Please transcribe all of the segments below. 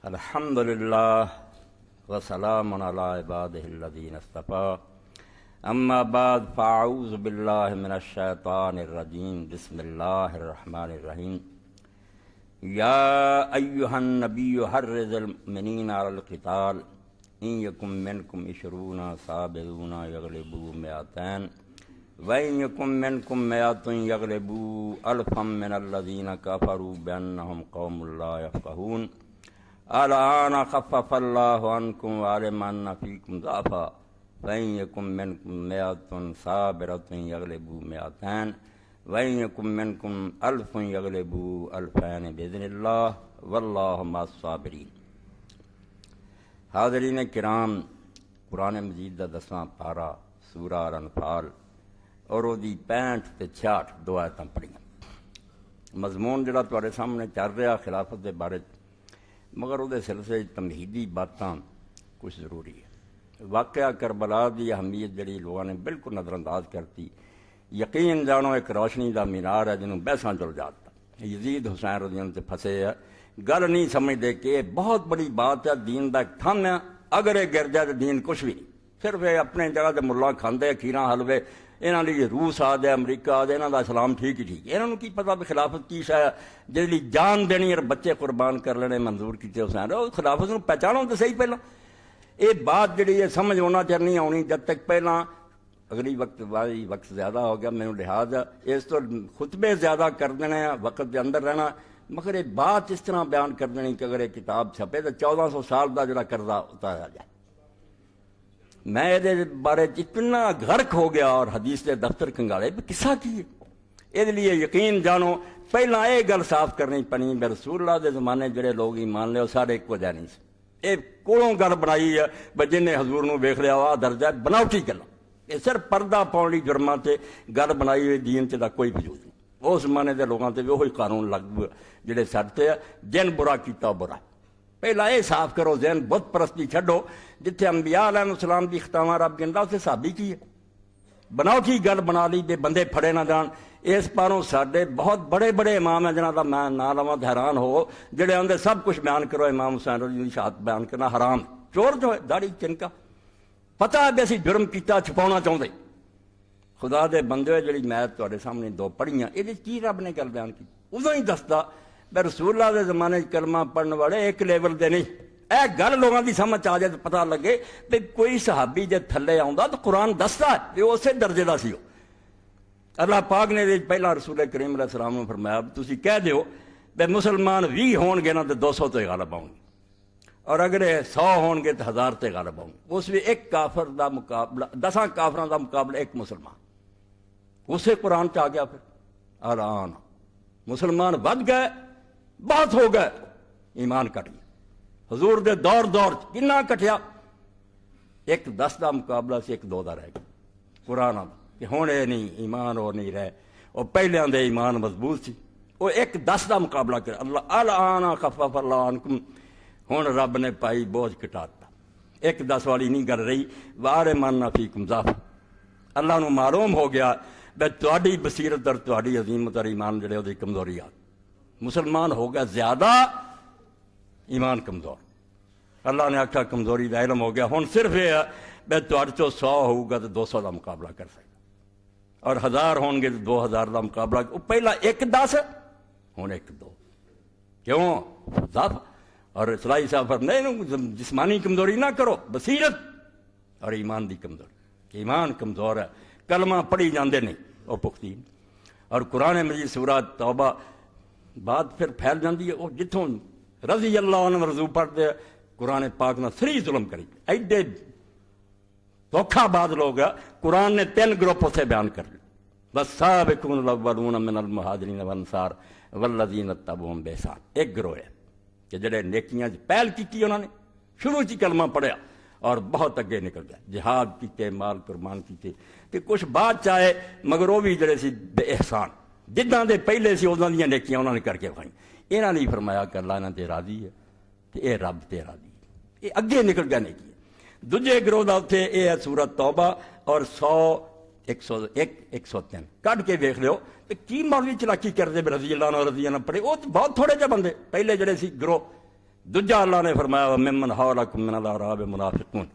الحمدللہ وسلام علی عبادہ الذین اصطفیٰ اما بعد فاعوذ باللہ من الشیطان الرجیم بسم اللہ الرحمن الرحیم یا ایہا النبی حرض المؤمنین علی القتال ان یکن منکم 20 صابرون یغلبوا مئتین وَإِن يَكُن مِّنكُم مِّائَةٌ يَغْلِبُوا أَلْفًا مِّنَ الَّذِينَ كَفَرُوا بِأَنَّهُمْ قَوْمٌ لَّا يَفْقَهُونَ الْآنَ خَفَّفَ اللَّهُ عَنكُمْ وَعَلِمَ أَنَّ فِيكُمْ ضَعْفًا وَإِن يَكُن مِّنكُم مِّائَةٌ صَابِرَةٌ يَغْلِبُوا مِئَتَيْنِ وَإِن يَكُن مِّنكُم أَلْفٌ يَغْلِبُوا أَلْفَيْنِ بِإِذْنِ اللَّهِ وَاللَّهُ مَعَ الصَّابِرِينَ۔ حاضرین کرام، قرآن مجید دا 10واں پارہ سورہ الانفال اور وہ 65 تے 66 دو آیتاں پڑھیاں۔ مضمون جڑا تواڈے سامنے چل رہا خلافت دے بارے، مگر وہ سلسلے تمہیدی باتاں کچھ ضروری ہے۔ واقعہ کربلا دی اہمیت جڑی لوگوں نے بالکل نظر انداز کرتی، یقین جانو ایک روشنی دا مینار ہے جنہوں بحثاں چل جاتا، یزید حسین رضی اللہ عنہ تے پھسے ہے، گل نہیں سمجھدے کہ یہ بہت بڑی بات ہے، دین دا ایک تھم ہے، اگر یہ گر جائے تو دین کچھ بھی نہیں، صرف یہ اپنے جگہ تے ملا کھاندے کھیراں حلوے، انہاں لیے روس آ جائے امریکہ آ جائے، انہاں دا اسلام ٹھیک ہی ٹھیک ہے، انہاں کی پتہ بھی خلافت کی شے جس لیے جان دینی اور بچے قربان کر لینے منظور کیتے حسین، خلافت نوں پہچانو تو صحیح پہلا۔ یہ بات جڑی ہے سمجھ ہونا چاہیے نہیں آنی جب تک پہلا اگلی وقت زیادہ ہو گیا، میرے لحاظ اس تو خطبے زیادہ کر دینے وقت کے اندر رہنا، مگر یہ بات اس طرح بیان کر دینی کہ اگر یہ کتاب چھپے تو 1400 سال کا جڑا قرضہ اتارا جائے۔ میں یہ بارے اتنا غرق ہو گیا اور حدیث کے دفتر کنگالے بھی قصہ کی ہے، یہ لیے یقین جانو پہلا یہ گل صاف کرنی پڑی کہ رسول اللہ دے زمانے جڑے لوگ ایمان لے وہ سارے ایک وجہ نہیں سے، یہ کولوں گل بنائی ہے بھائی جن حضور نو ویکھ لیا آ درجہ بناوٹی گل، یہ صرف پردہ پاؤن لی جرماں تے گل بنائی ہوئی، دین تے دا کوئی وجود نہیں۔ اس زمانے دے لوگاں تے وہی قانون لگ جڑے سٹتے جن برا کیتا برا۔ پہلا یہ صاف کرو ذہن بت پرستی چھڈو، جتھے انبیاء علیہ السلام دی ختامہ رب گندا اسے صحابی کی ہے، بناوٹی گل بنا لی بے بندے پھڑے نہ جان۔ اس پاروں ساڈے بہت بڑے بڑے امام ہیں جنہاں دا میں نام لواں حیران ہو، جڑے آندے سب کچھ بیان کرو، امام حسین رضی اللہ عنہ شہادت بیان کرنا حرام، چور جو ہے داڑھی چنکا، پتہ ہے بھی اسی جرم کیتا چھپاؤنا چاہتے۔ خدا دے بندے جڑی میں تواڈے سامنے دو پڑھیاں، یہ کی رب نے گل بیان کی ادوں ہی دستا بے رسول اللہ دے زمانے کلمہ پڑھن والے ایک لیول دے نہیں، اے گل لوگوں دی سمجھ آ جائے تو پتہ لگے کہ کوئی صحابی جے تھلے آوندا تو قرآن دستا ہے کہ اسے درجے دا سی۔ اللہ پاک نے پہلا رسول کریم علیہ السلام نے فرمایا تسی کہہ دیو بے مسلمان 20 ہون گے نا تو 200 تے غالب آؤں گے، اور اگر 100 ہون گے تو 1000 تے غالب آؤں گے۔ اس بھی ایک کافر دا مقابلہ 10 کافراں دا مقابلہ ایک مسلمان، اسے قرآن چ آ گیا۔ پھر الان مسلمان ود گئے، بہت ہو گئے، ایمان کٹ گیا۔ حضور دے دور کنا کٹیا، ایک 10 دا مقابلہ سے ایک 2 دا رہ گیا قرآن آتا کہ ہوں یہ نہیں ایمان اور نہیں رہے، وہ پہلے دے ایمان مضبوط سی، وہ ایک 10 دا مقابلہ کر اللہ الان خفف اللہ عنکم، ہوں رب نے پائی بوجھ کٹاتا، ایک 10 والی نہیں گل رہی، وَعَلِمَ أَنَّ فِيكُمْ ضَعْفًا، اللہ نو معلوم ہو گیا بے تہاڈی بصیرت اور تہاڈی عظیمت اور ایمان جڑے وہ کمزوری آ، مسلمان ہو گیا زیادہ، ایمان کمزور، اللہ نے آکھا کمزوری دا علم ہو گیا، ہن صرف یہ ہے بے تہاڈے چوں 100 ہوگا تو 200 دا مقابلہ کر سکے، اور 1000 ہون گے تو 2000 دا مقابلہ، وہ پہلا ایک 10 ہن ایک 2، کیوں ضعف؟ اور اسلائی صاحب فرماتے جسمانی کمزوری نہ کرو، بصیرت اور ایمان دی کمزوری، کہ ایمان کمزور ہے، کلمہ پڑھی جاندے نہیں وہ پختی، اور قرآن مجید سورہ توبہ بات پھر پھیل جاندی ہے، وہ جتوں رضی اللہ عنہ رضو پڑھتے قرآن پاک نہ سری ظلم کری، ایڈے دھوکھا بعد لوگ ہیں، قرآن نے 3 گروپ سے بیان کر لی، والسابقون الاولون من المہاجرین والانصار والذین اتبعوہم بإحسان، ایک گروہ ہے کہ جڑے نیکیاں پہل کی انہوں نے شروع چی کلمہ پڑھیا اور بہت اگے نکل گیا، جہاد کیتے، مال قربان کیتے، کہ کچھ بات چاہے مگر وہ بھی جڑے سی بے احسان، جداں دے پہلے سی اُداں دیاں نیکیاں انہوں نے کر کے کھائیں، انہاں نے فرمایا کہ اللہ انہاں تے راضی ہے تے اے رب تے راضی ہے، یہ اگے نکل گیا نیکی۔ دوجے گروہ دا اتھے اے ہے سورۃ توبہ اور 101 103 ਕੱਢ ਕੇ ਵੇਖ ਲਿਓ ਤੇ ਕੀ ਮੌਲਵੀ ਚਲਾਕੀ ਕਰਦੇ ਰਜ਼ੀ ਅੱਲਾਹ ਨਾਲ ਰਜ਼ੀ ਅੱਲਾਹ ਪੜੇ। ਉਹ ਬਹੁਤ ਥੋੜੇ ਜਿਹੇ ਬੰਦੇ ਪਹਿਲੇ ਜਿਹੜੇ ਸੀ ਗਰੋ। ਦੂਜਾ ਅੱਲਾਹ ਨੇ ਫਰਮਾਇਆ ਮਿਮਨ ਹੌਲਕੁਮ ਮਿਨਲ ਅਰਾਬ ਮੁਨਾਫਿਕੂਨ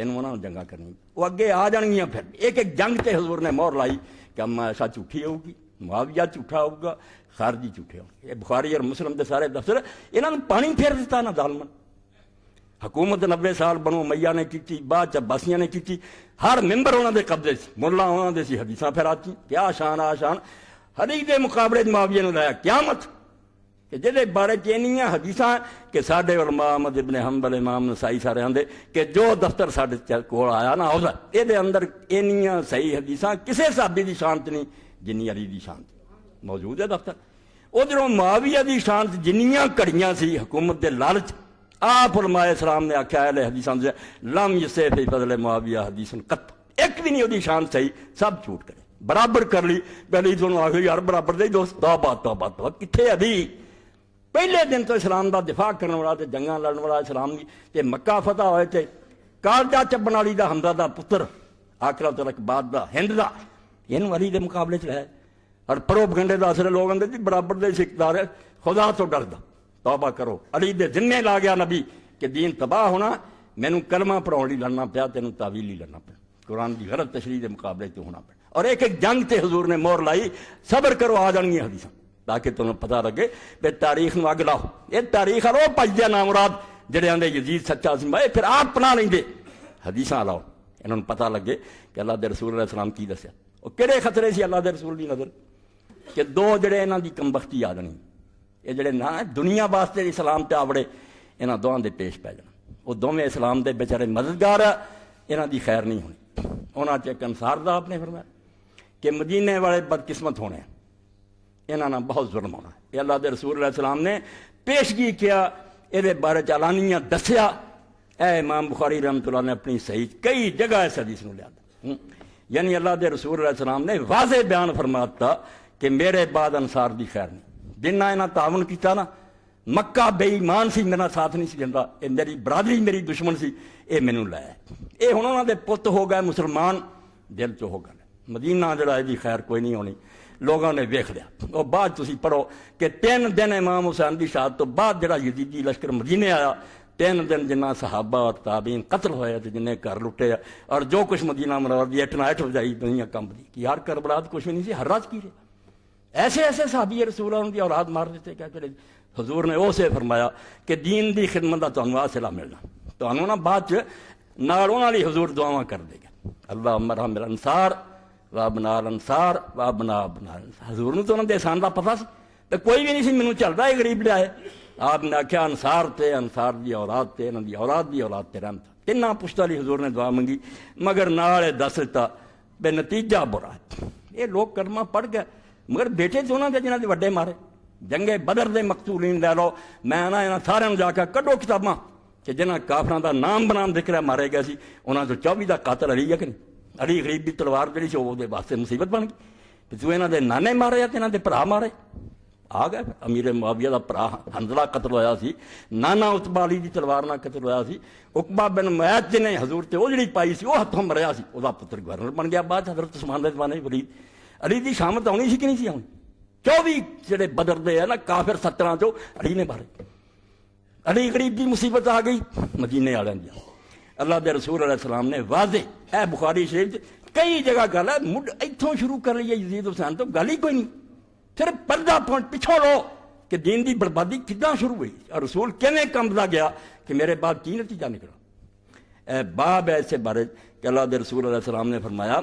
تینوں انہوں نے جنگاں کرنی وہ اگے آ جانگیاں پھر ایک ایک جنگ تے حضور نے مہر لائی کہ اما ایسا جھوٹھی ہوگی معاویہ جھوٹا ہوگا خارجی جھوٹے ہوں گے. یہ بخاری اور مسلم دے سارے دفتر انہوں نے پانی پھیر دیتا نا ظالمن. حکومت 90 سال بنو امیہ نے کی بعد عباسیہ نے کی ہر ممبر انہوں دے قبضے سی ملا انہوں دے سی حدیثاں پھیراتی کیا شان آشان حدیث دے مقابلے معاویہ نے لایا قیامت کہ جہدے بارے چینیاں حدیثاں کہ ساڈے علماء احمد ابن حنبل امام نسائی سارے آندے کہ جو دفتر ساڈے کول آیا نا اودا اے دے اندر اینیاں صحیح حدیثاں کسے صحابی دی شان تے نہیں جنی علی دی شان تے موجود ہے دفتر. ادھروں معاویہ دی شان تے جنیاں کڑیاں سی حکومت دے لالچ آپ علماء اسلام نے آکھیا اہل حدیثاں سے لم یصح فی فضل معاویہ حدیث قط ایک بھی نہیں دی شان صحیح سب جھوٹ کرے برابر کر لی پہلے تھانوں آکھے یار برابر دے دوست توبہ توبہ توبہ کتھے ابھی پہلے دن تو اسلام دا دفاع کرنے والا تے جنگاں لڑن والا اسلام دی تے مکہ فتح ہوئے تے کالجا چبن والی دا حمزہ دا پتر آخرت تک بعد دا ہند دا اینوں علی دے مقابلے چ ہے اور پروپگنڈے دا اثر لوگ اندر جی برابر دے سکھدار ہے خدا تو ڈردا توبہ کرو علی دے ذمے لا گیا نبی کہ دین تباہ ہونا مینوں کلمہ پڑھاؤن لئی لڑنا پیا تینوں تعویل لئی لڑنا پیا قرآن دی غلط تشریح دے مقابلے تو ہونا پیا اور ایک ایک جنگ تے حضور نے مہر لائی صبر کرو آ جان گی حدیثاں تاکہ تمہیں پتہ لگے کہ تاریخ نو اگ لاؤ یہ تاریخ ہے وہ پج دیا نامراد جڑے آندے یزید سچا سی میں پھر آپ پنا لیں دے حدیثاں لاؤ انہوں نے پتہ لگے کہ اللہ دے رسول علیہ السلام کی دسیا وہ کہڑے خطرے سی اللہ دے رسول دی نظر کہ دو جڑے انہاں دی کم بختی آ جانی یہ جڑے نہ دنیا واسطے اسلام تے آوڑے انہاں دوہاں دے پیش پی جانا وہ دوویں اسلام دے بیچارے مددگار انہاں دی خیر نہیں ہونی. انہاں چ ایک انصار دا آپ نے فرمایا کہ مدینے والے بدقسمت ہونے انہاں نال بہت ظلم ہونا. یہ اللہ دے رسول علیہ السلام نے پیشگی کیا یہ بارے چالانیہ دسیا. اے امام بخاری رحمۃ اللہ نے اپنی صحیح کئی جگہ اس حدیث نو لیا یعنی اللہ دے رسول علیہ السلام نے واضح بیان فرماتا کہ میرے بعد انصار دی خیر نہیں جنہ انہاں تعاون کیتا نا مکہ بے ایمان سی میرا ساتھ نہیں سی دیندا اے میری برادری میری دشمن سی اے مینوں لایا اے ہن انہاں دے پت ہو گئے مسلمان دل چ ہو گئے مدینہ جڑا دی خیر کوئی نہیں ہونی لوگوں نے ویکھ لیا. اور بعد تسی پڑھو کہ 3 دن امام حسین دی شہادت تو بعد جڑا یزیدی لشکر مدینے آیا 3 دن جنہ صحابہ اور تابعین قتل ہوئے تے جنہیں گھر لٹے اور جو کچھ مدینہ منور دی اٹھنا اٹھ بجائی دنیا کمب دی کہ یار کربلا کچھ بھی نہیں سی ہر راز کی رہے ایسے ایسے صحابی رسول اللہ دی اولاد مار دیتے کیا کرے. حضور نے اسے فرمایا کہ دین دی خدمت دا تانوں حاصلہ ملنا تانوں نا بعد چ نال انہاں لئی حضور دعاواں کر دے گا اللہم ارحم الانصار وابنا الانصار وابنا ابنا الانصار. حضور نے تو انہاں دے احسان دا پتہ سی تے کوئی بھی نہیں سی مینوں چلدا اے غریب لیا ہے آپ نے آخیا انصار تے انصار دی اولاد تے انہاں دی اولاد تے رحمت تیناں پشتاں لئی حضور نے دعا منگی مگر نال دس دتا بے نتیجہ برا ہے. یہ لوگ کلمہ پڑھ گئے مگر بیٹے تو انہاں دے جنہاں دے وڈے مارے جنگے بدر دے مقتولین لے لو میں نا انہاں سارے جا کے کڈو کتاباں کہ جنہاں کافراں دا نام بنام ذکر ہے مارے گئے سی انہاں تو 24 دا قاتل علی ہے کہ نہیں علی غریب دی تلوار جڑی سی وہ دے واسطے مصیبت بن گئی تو انہاں دے نانے مارے تے انہاں دے بھرا مارے آ گئے. امیر معاویہ دا بھرا حنظلہ قتل ہویا سی نانا عتبہ علی دی تلوار نال قتل ہویا سی. عقبہ بن معیط جنے حضور تے وہ جڑی پائی سی وہ ہتھوں مریا سی وہ دا پتر گورنر بن گیا بعد حضرت عثمان دے زمانے ولید علی دی شامت آنی سی کہ نہیں سی آنی 24 جڑے بدر دے ہے نا کافر 17 چوں علی نے مارے. علی غریب دی مصیبت آ گئی مدینے والوں دی. اللہ دے رسول علیہ السلام نے واضح اے بخاری شریف کئی جگہ گل ہے مڈ ایتھوں شروع کر رہی ہے یزید حسین تو گل ہی کوئی نہیں صرف پردہ پچھو لو کہ دین دی بربادی کداں شروع ہوئی اور رسول کیویں کمدا گیا کہ میرے بعد کی نتیجہ نکلا. اے باب ہے اس بارے کہ اللہ دے رسول علیہ السلام نے فرمایا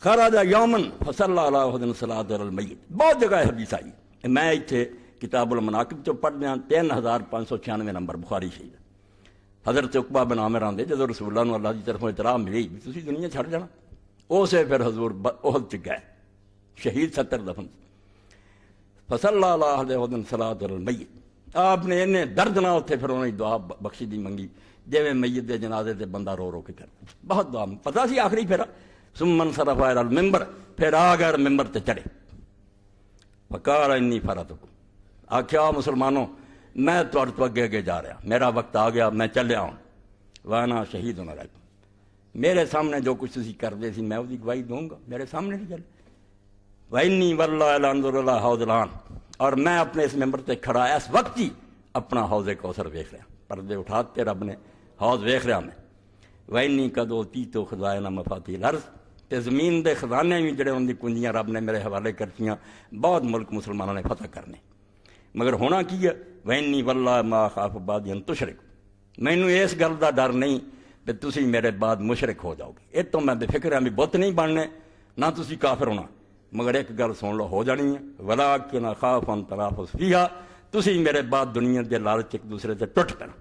خرج یومن فصلی علی احد صلاۃ المیت. بہت جگہ حدیث آئی میں اتنے کتاب المناقب چو پڑھ دیا 3596 نمبر بخاری شریف. حضرت عقبہ بن عامر آندے جدو رسول اللہ نو اللہ کی طرفوں اطلاع ملی بھی تسی دنیا چھڑ جانا اسے پھر حضور احد چ گئے شہید 70 دفن فصلی علی احد صلاۃ المیت. آپ نے انہیں درد نہ اتنے پھر انہیں دعا بخشی دی منگی جیویں میت دے جنازے تے بندہ رو رو کے کرتا بہت دعا پتہ سی آخری پھر ثم انصرف الی المنبر پھر آ گئے ممبر تے چڑھے فقال انی فرطکم آخیا مسلمانوں میں تو اگے اگے جا رہا میرا وقت آ گیا میں چلیا ہوں وانا شہید ہونا رہتا میرے سامنے جو کچھ تسی کرتے سی میں وہی گواہی دوں گا میرے سامنے نہیں چلے وانی واللہ لا انظر الی حوض الان اور میں اپنے اس ممبر تے کھڑا اس وقت ہی اپنا حوض کوثر دیکھ رہا پردے اٹھاتے رب نے حوض ویخ رہا میں وینی کدو تی تو خزائنہ مفاتیح الارض تے زمین دے خزانے بھی جڑے ان دی کنجیاں رب نے میرے حوالے کرتیاں بہت ملک مسلمانوں نے فتح کرنے مگر ہونا کی ہے وینی واللہ ما خاف بعد ان تشرک مینوں اس گل دا ڈر نہیں کہ تسی میرے بعد مشرک ہو جاؤ گے یہ تو میں بے فکر ہاں بھی بت نہیں بننے نہ تسی کافر ہونا مگر ایک گل سن لو ہو جانی ہے ولاکن اخاف ان تنافس فیہا تسی میرے بعد دنیا دے لالچ ایک دوسرے سے ٹوٹ پینا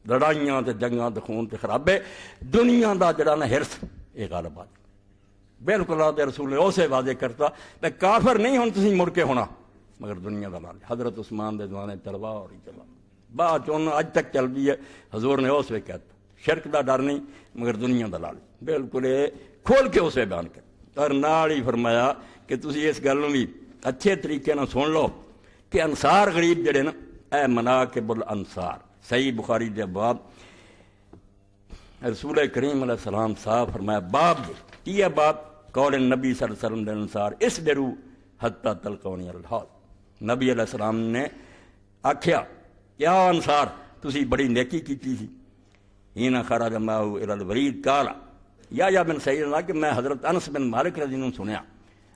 لڑائیاں تے جنگاں تے خون تے خرابے دنیا دا جڑا نا ہرس یہ غالب آ بالکل اللہ دے رسول نے اسے واضح کرتا کہ کافر نہیں ہوں تسی مڑ کے ہونا مگر دنیا دا لالچ حضرت عثمان دے زمانے تلوار ہی چلا بعد چون اج تک چل رہی ہے حضور نے اس وے کہتا شرک دا ڈر نہیں مگر دنیا دا لالچ بالکل کھول کے اسے بیان کر اور نال ہی فرمایا کہ تسی اس گل بھی اچھے طریقے نہ سن لو کہ انصار غریب جڑے نا اے مناقب الانصار صحیح بخاری دے باب رسول کریم علیہ السلام صاحب فرمایا باب کی ہے باب قول نبی صلی اللہ علیہ وسلم دے انصار اس ڈرو حتی تلقونی الحوض نبی علیہ السلام نے آکھیا کیا انصار تسی بڑی نیکی کیتی سی ہینا خرج معه الى الورید قال یا بن سعید اللہ کہ میں حضرت انس بن مالک رضی اللہ عنہ سنیا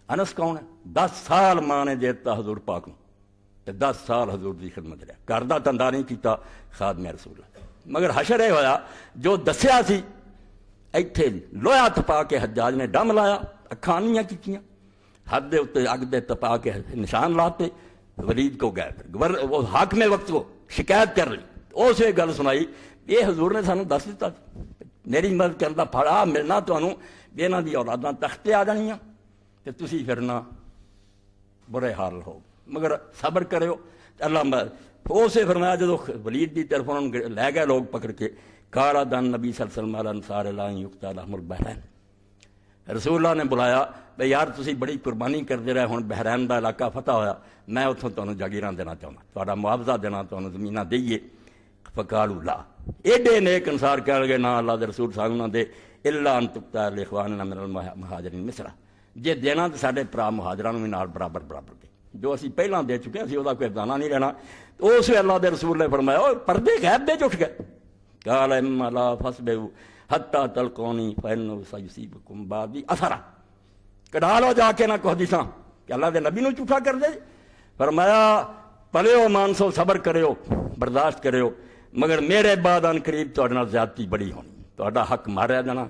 انس کون ہے 10 سال ماں نے دیتا حضور پاک تے 10 سال حضور دی خدمت رہا گھر دا دھندا نہیں کیتا خادم رسول اللہ مگر حشر یہ ہویا جو دسیا سی ایتھے لویا تپا کے حجاج نے ڈم لایا اکھاں نہیں کیتیاں حد دے اتنے اگ دے تپا کے نشان لاتے ولید کو گئے وہ حاکم وقت کو شکایت کر لی اسے گل سنائی یہ حضور نے سانو دس دیتا میری مدد کرن دا پھڑا ملنا تانوں انہاں دی اولاداں تختے آ جانیاں تے تسی پھر نہ برے حال ہو مگر صبر کریو اللہ اسے فرمایا جدو ولید دی طرف انہوں لے گئے لوگ پکڑ کے کالا دن نبی صلی اللہ علیہ وسلم علی انصار لا یقتل لحم البحرین رسول اللہ نے بلایا بھئی یار تسی بڑی قربانی کرتے رہے ہن بحرین دا علاقہ فتح ہویا میں اتھوں تانوں جاگیراں دینا چاہنا تہاڈا معاوضہ دینا تانوں زمیناں دئیے فقالوا لا ایڈے نیک انصار کہہ لگے نہ اللہ دے رسول صاحب نہ دے الا ان تقطع الاخواننا من المہاجرین مصر جے دینا تے ساڈے بھرا مہاجراں نوں وی نال برابر دے جو اسی پہلاں دے چکے اسی دا کوئی افسانہ نہیں لینا تو اس اللہ دے رسول نے فرمایا او پردے غیب دے اٹھ گئے قال اما لا فاصبروا حتى تلقوني فانه سيصيبكم بعدي اثر کڈا لو جا کے نہ کو حدیثاں کہ اللہ دے نبی نو جھوٹا کر دے فرمایا پلیو مانسو صبر کریو برداشت کریو مگر میرے بعد ان قریب تہاڈے نال زیادتی بڑی ہونی تہاڈا حق ماریا جانا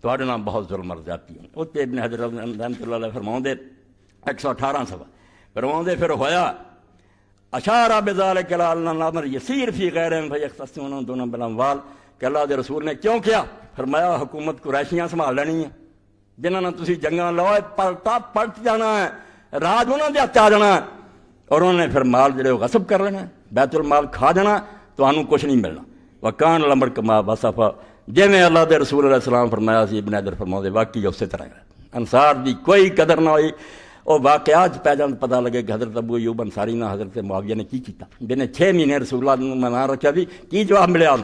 تہاڈے نال بہت ظلم اور زیادتی ہونی اوتے ابن حجر رحمۃ اللہ علیہ فرماؤندے 118 صفحہ فرماؤندے پھر ہویا اشارہ بذالک الى الامر یسیر فی غیرہم فیختصون دون بالاموال کہ اللہ دے رسول نے کیوں کیا فرمایا حکومت قریشیاں سنبھال لینی ہے جنہاں نے تسی جنگاں لوائے پلٹا پلٹ جانا ہے راج انہاں دے ہتھ آ جانا ہے اور انہوں نے پھر مال جڑے غصب کر لینا ہے بیت المال کھا جانا تو انہوں کچھ نہیں ملنا وکان الامر کما وصف جے میں اللہ دے رسول علیہ السلام فرمایا سی ابن حجر فرماؤندے واقعی اسی طرح ہے انصار دی کوئی قدر نہ ہوئی اور واقعات پہ جان پتہ لگے کہ حضرت ابو ایوب انصاری نے حضرت معاویہ نے کی کیتا جنہیں 6 مہینے رسول اللہ نے منا رکھا دی کی جواب ملیا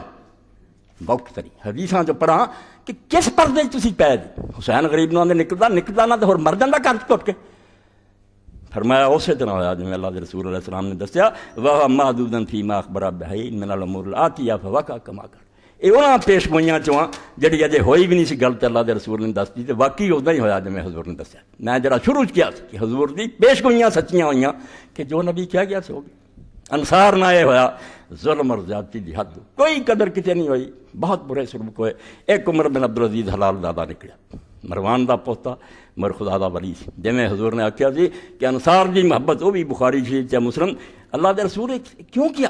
بہت تری حدیثاں جو پڑھا کہ کس پردے تسی پے دی حسین غریب نو نکلدا نہ تے ہور مر جاندا گھر ٹوٹ کے فرمایا اسی طرح ہویا جویں اللہ دے رسول علیہ السلام نے دسیا وہ محدودن فی ما اخبر بہی من الامور الاتیہ فوقع کما کر یہ انہاں پیش گوئیاں چواں جڑی اجے ہوئی بھی نہیں سی گل تے اللہ دے رسول نے دس دی تے واقعی ادا ہی ہویا جویں حضور نے دسیا میں جڑا شروع کیا کہ حضور دی پیش گوئیاں سچیاں ہوئیاں کہ جو نبی کیا گیا سی ہو گیا انصار نہ یہ ہویا ظلم اور زیادتی دی حد کوئی قدر کتے نہیں ہوئی بہت برے سلوک ہوئے ایک عمر بن عبدالعزیز حلال دادا نکلیا مروان دا پوتا مر خدا دا ولی سی جویں حضور نے آکھیا سی کہ انصار دی محبت وہ بھی بخاری شریف تے مسلم اللہ دے رسول کیوں کیا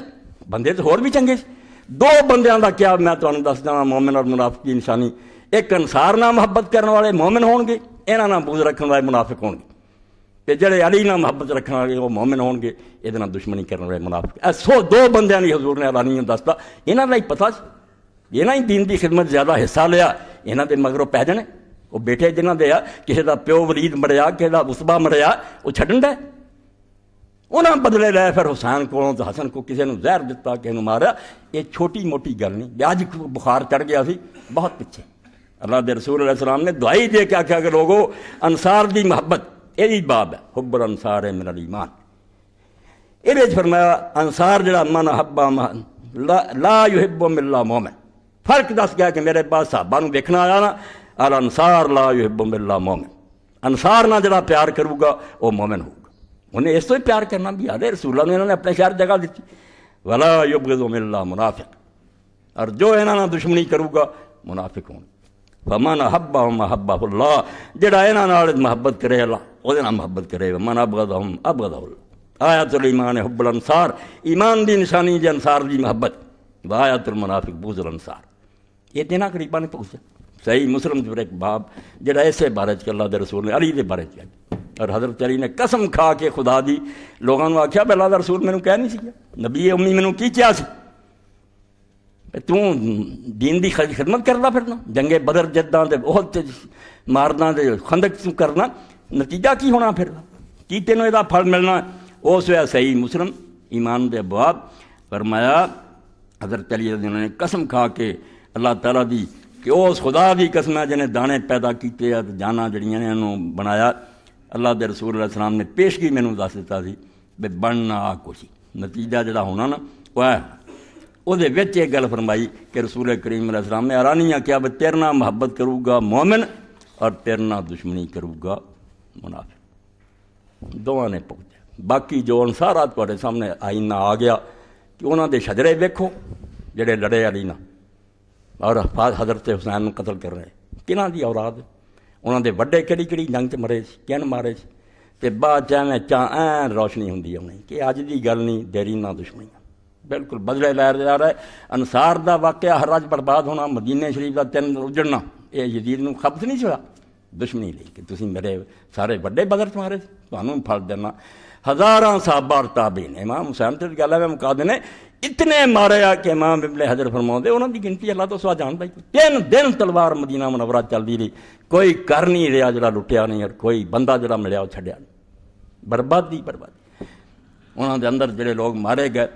بندے تو ہور بھی چنگے سی 2 بندیاں دا کیا میں تانوں دس داں مومن اور منافق دی نشانی ایک انصار نال محبت کرنے والے مومن ہون گے انہاں نال بغض رکھن والے منافق ہون گے تے جڑے علی نال محبت رکھن والے وہ مومن ہون گے اے نال دشمنی کرنے والے منافق ایسو 2 بندیاں دی حضور نے اعلانیہ دستا انہاں دا ہی پتہ سی انہاں ہی دین دی خدمت زیادہ حصہ لیا انہاں دے مگروں پہ جانے وہ بیٹے جنہاں دے آ کسی دا پیو ولید مریا کسی دا عصبہ مریا وہ چھڈن دے انہاں بدلے لے پھر حسین کو تو حسن کو کسی نے زہر دتا کسی نے ماریا یہ چھوٹی موٹی گل نہیں اج بخار چڑھ گیا سی بہت پیچھے اللہ دے رسول علیہ السلام نے دعائی دے کے آخیا کہ لوگو انصار دی محبت یہ باب ہے حب الانصار من الایمان یہ فرمایا انصار جڑا من حبا لا یحب الا مومن فرق دس گیا کہ میرے پاس صحابہ نوں ویکھنا آیا نا، الانصار لا یحبهم الا مومن، انصار نہ جڑا پیار کروں گا وہ مومن ہوگا۔ انہیں اس تو ہی پیار کرنا بھی آدھے رسول اللہ نے انہوں نے اپنے شہر جگہ دیتی، ولا یبغضهم الا منافق، اور جو انہاں نال دشمنی کروں گا منافق ہوں۔ فمن احبهم احبه اللہ، جڑا انہاں نال محبت کرے اللہ وہ نال محبت کرے، ومن ابغضهم ابغضه اللہ۔ آیت الایمان حب الانصار، ایمان دی نشانی جی انصار دی محبت، وآیت المنافق بغض الانصار۔ یہ تینا قریباں نے پوچھا صحیح مسلم جو ایک باب جڑا ایسے بارے چ اللہ دے رسول نے علی دے بارے چ، اور حضرت علی نے قسم کھا کے خدا دی لوگوں نے آخیا بے اللہ دا رسول مینوں کہہ نہیں سکیا، نبی امی مینوں کی کیا سی، تو دین دی خدمت کردا پھرنا، جنگ بدر جداں تے بہت مارنا تے خندق تو کرنا، نتیجہ کی ہونا پھر کی تینوں یہ پھل ملنا؟ اس وجہ صحیح مسلم ایمان دے ابواب فرمایا حضرت علی رضی اللہ عنہ نے قسم کھا کے اللہ تعالیٰ دی کہ اس خدا دی قسم ہے جنہیں دانے پیدا کیتے ہیں جانا جڑیاں نے انہوں بنایا، اللہ دے رسول علیہ السلام نے پیشگی مینوں دس دیتا سی بے بننا آ کچھ، نتیجہ جڑا ہونا نا وہ ہے وہ دے وچ ایک گل فرمائی کہ رسول کریم علیہ السلام نے ارانیہ کیا بے تیرے نال محبت کروں گا مومن اور تیرے نال دشمنی کروں گا منافق، دونوں نے پہنچے۔ باقی جو انصارات تواڈے سامنے آئینہ آ گیا کہ انہاں دے شجرے ویکھو جڑے لڑے علی نال اور حضرت حسین نوں قتل کر رہے، کنہاں دی اولاد، انہاں دے وڈے کیڑی کیڑی جنگ تے مرے سی، کن مارے سی، تے بعد میں این روشنی ہوندی ہے انہیں کہ اج دی گل نہیں دیری نہ دشمنی، بالکل بدلے لے جا رہا ہے۔ انصار دا واقعہ ہر راج برباد ہونا، مدینے شریف دا تن اجڑنا، یہ یزید نوں خبر نہیں چھڑا دشمنی لئی کہ تسی میرے سارے وڈے بدر مارے تانوں پھل دینا، ہزاراں صحابہ اور تابعین، امام حسین تے گل ہے مکا دینے اتنے مارے آ کہ امام ابن حجر فرماؤندے انہاں دی گنتی اللہ تو سوا جان بھائی، 3 دن تلوار مدینہ منورہ چلدی رہی، کوئی کر نہیں رہا جڑا لٹیا نہیں اور کوئی بندہ جڑا ملیا وہ چھڈیا نہیں، بربادی بربادی۔ انہاں دے اندر جڑے لوگ مارے گئے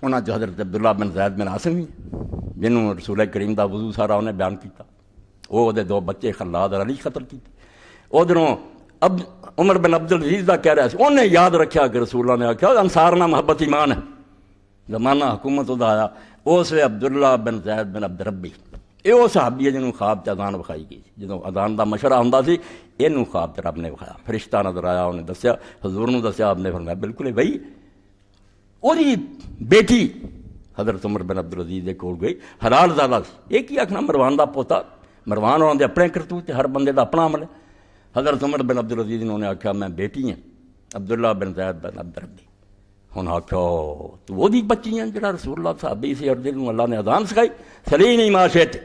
انہاں چ حضرت عبداللہ بن زید بن عاصم ہی جنہوں رسول کریم دا وضو سارا انہیں بیان کیتا، وہ دے 2 بچے خلاد اور علی قتل کیتے، ادھروں عمر بن عبدالعزیز دا کہہ رہا سی انہیں یاد رکھیا کہ رسول اللہ نے آخیا انصار نہ محبت ایمان ہے، زمانہ حکومت دا آیا اس وے عبداللہ بن زید بن عبد ربی، یہ وہ صحابی ہے جنہوں خواب چ اذان وکھائی گئی، جدوں اذان دا مشورہ ہوندا سی اینوں خواب چ رب نے وکھایا، فرشتہ نظر آیا، انہیں دسیا حضور نوں دسیا، آپ نے فرمایا بالکل وہی، وہی بیٹی حضرت عمر بن عبدالعزیز دے کول گئی، حلال زادہ سی، یہ کی آکھنا مروان دا پوتا، مروان ہوندے اپنے کرتوت، ہر بندے دا اپنا عمل ہے۔ حضرت عمر بن عبدالعزیز نے آخیا میں بیٹی ہوں عبداللہ بن زید بن عبد ربی، ہن آخیا تو وہ دی بچی ہیں جڑا رسول اللہ صحابی سی اور جنہوں اللہ نے اذان سکھائی، سلینی ما شئت،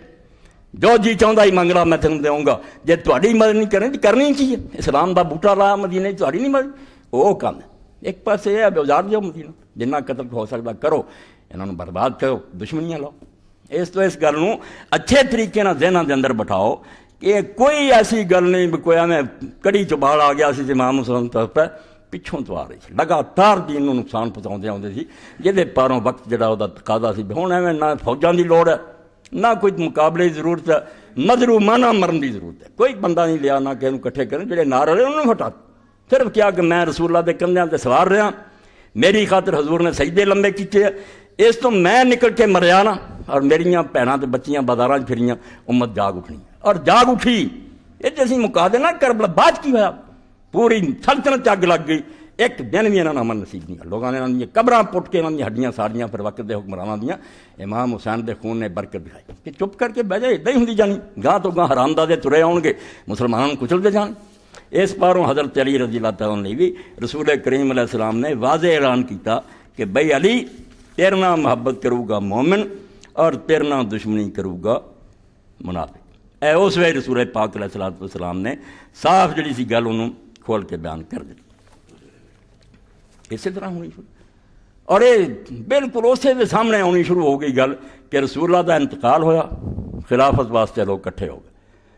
جو جی چاہتا ہی منگلا میں تینوں دیوں گا، جے تہاڈی مدد نہیں کرنی کرنی چاہیے، اسلام دا بوٹا لایا مدینے تہاڈی نہیں مدد، وہ کام ہے۔ ایک پاس یہ ہے بیزار جاؤ مدینہ، جنہ قتل ہو سکتا کرو، انہوں نے برباد کرو، دشمنیاں لاؤ، اس تو اس گل نوں اچھے طریقے نال ذہناں دے اندر بٹھاؤ کہ کوئی ایسی گل نہیں کوئی میں کڑی چباڑ آ گیا سی امام حسین طرف پہ پچھوں تو آ رہی سی، لگاتار دین نوں نقصان پہنچاؤندے آؤندے سی، جہدے پاروں وقت جڑا وہ تقاضا سی ہن ایویں نہ فوجاں دی لوڑ ہے نہ کوئی مقابلے کی ضرورت ہے، مظلومانہ مرن کی ضرورت ہے، کوئی بندہ نہیں لیا نہ کہ کٹھے کریں جڑے نہ رہے انہوں نے ہٹا، صرف کیا کہ میں رسول اللہ دے کندھیاں تے سوار رہا، میری خاطر حضور نے سجدے لمبے کیتے، اس تو میں نکل کے مریا نا اور میریاں بھیناں تے بچیاں بازاراں پھریاں، امت جاگ اٹھنی اور جاگ اٹھی، یہ جیسی مکا دینا کربلا بعد کی ہوا، پوری سلطنت اگ لگ گئی، ایک دن بھی انہوں نے امن نصیب نہیں، لوگوں نے انہوں نے قبراں پٹ کے انہوں نے ہڈیاں ساڑیاں پھر وقت دے حکمراناں دیاں، امام حسین دے خون نے برکت دکھائی کہ چپ کر کے بہ جائے، اداں ہی ہوندی جانی، گاہ تو گاہ حرامزادے ترے آؤ گے، مسلمانوں کو کچلتے جان۔ اس پاروں حضرت علی رضی اللہ تعالیٰ نے بھی رسول کریم علیہ السلام نے واضح اعلان کیتا کہ بھئی علی تیرے نال محبت کروں گا مومن اور تیرے نال دشمنی کروں گا منافق۔ اے اس ویلے رسول پاک علیہ السلام نے صاف جڑی سی گل انہوں کھول کے بیان کر دی، اسی طرح ہونی شروع، اور یہ بالکل اسی دے سامنے آنی شروع ہو گئی گل کہ رسول اللہ دا انتقال ہویا، خلافت واسطے لوگ کٹھے ہو گئے،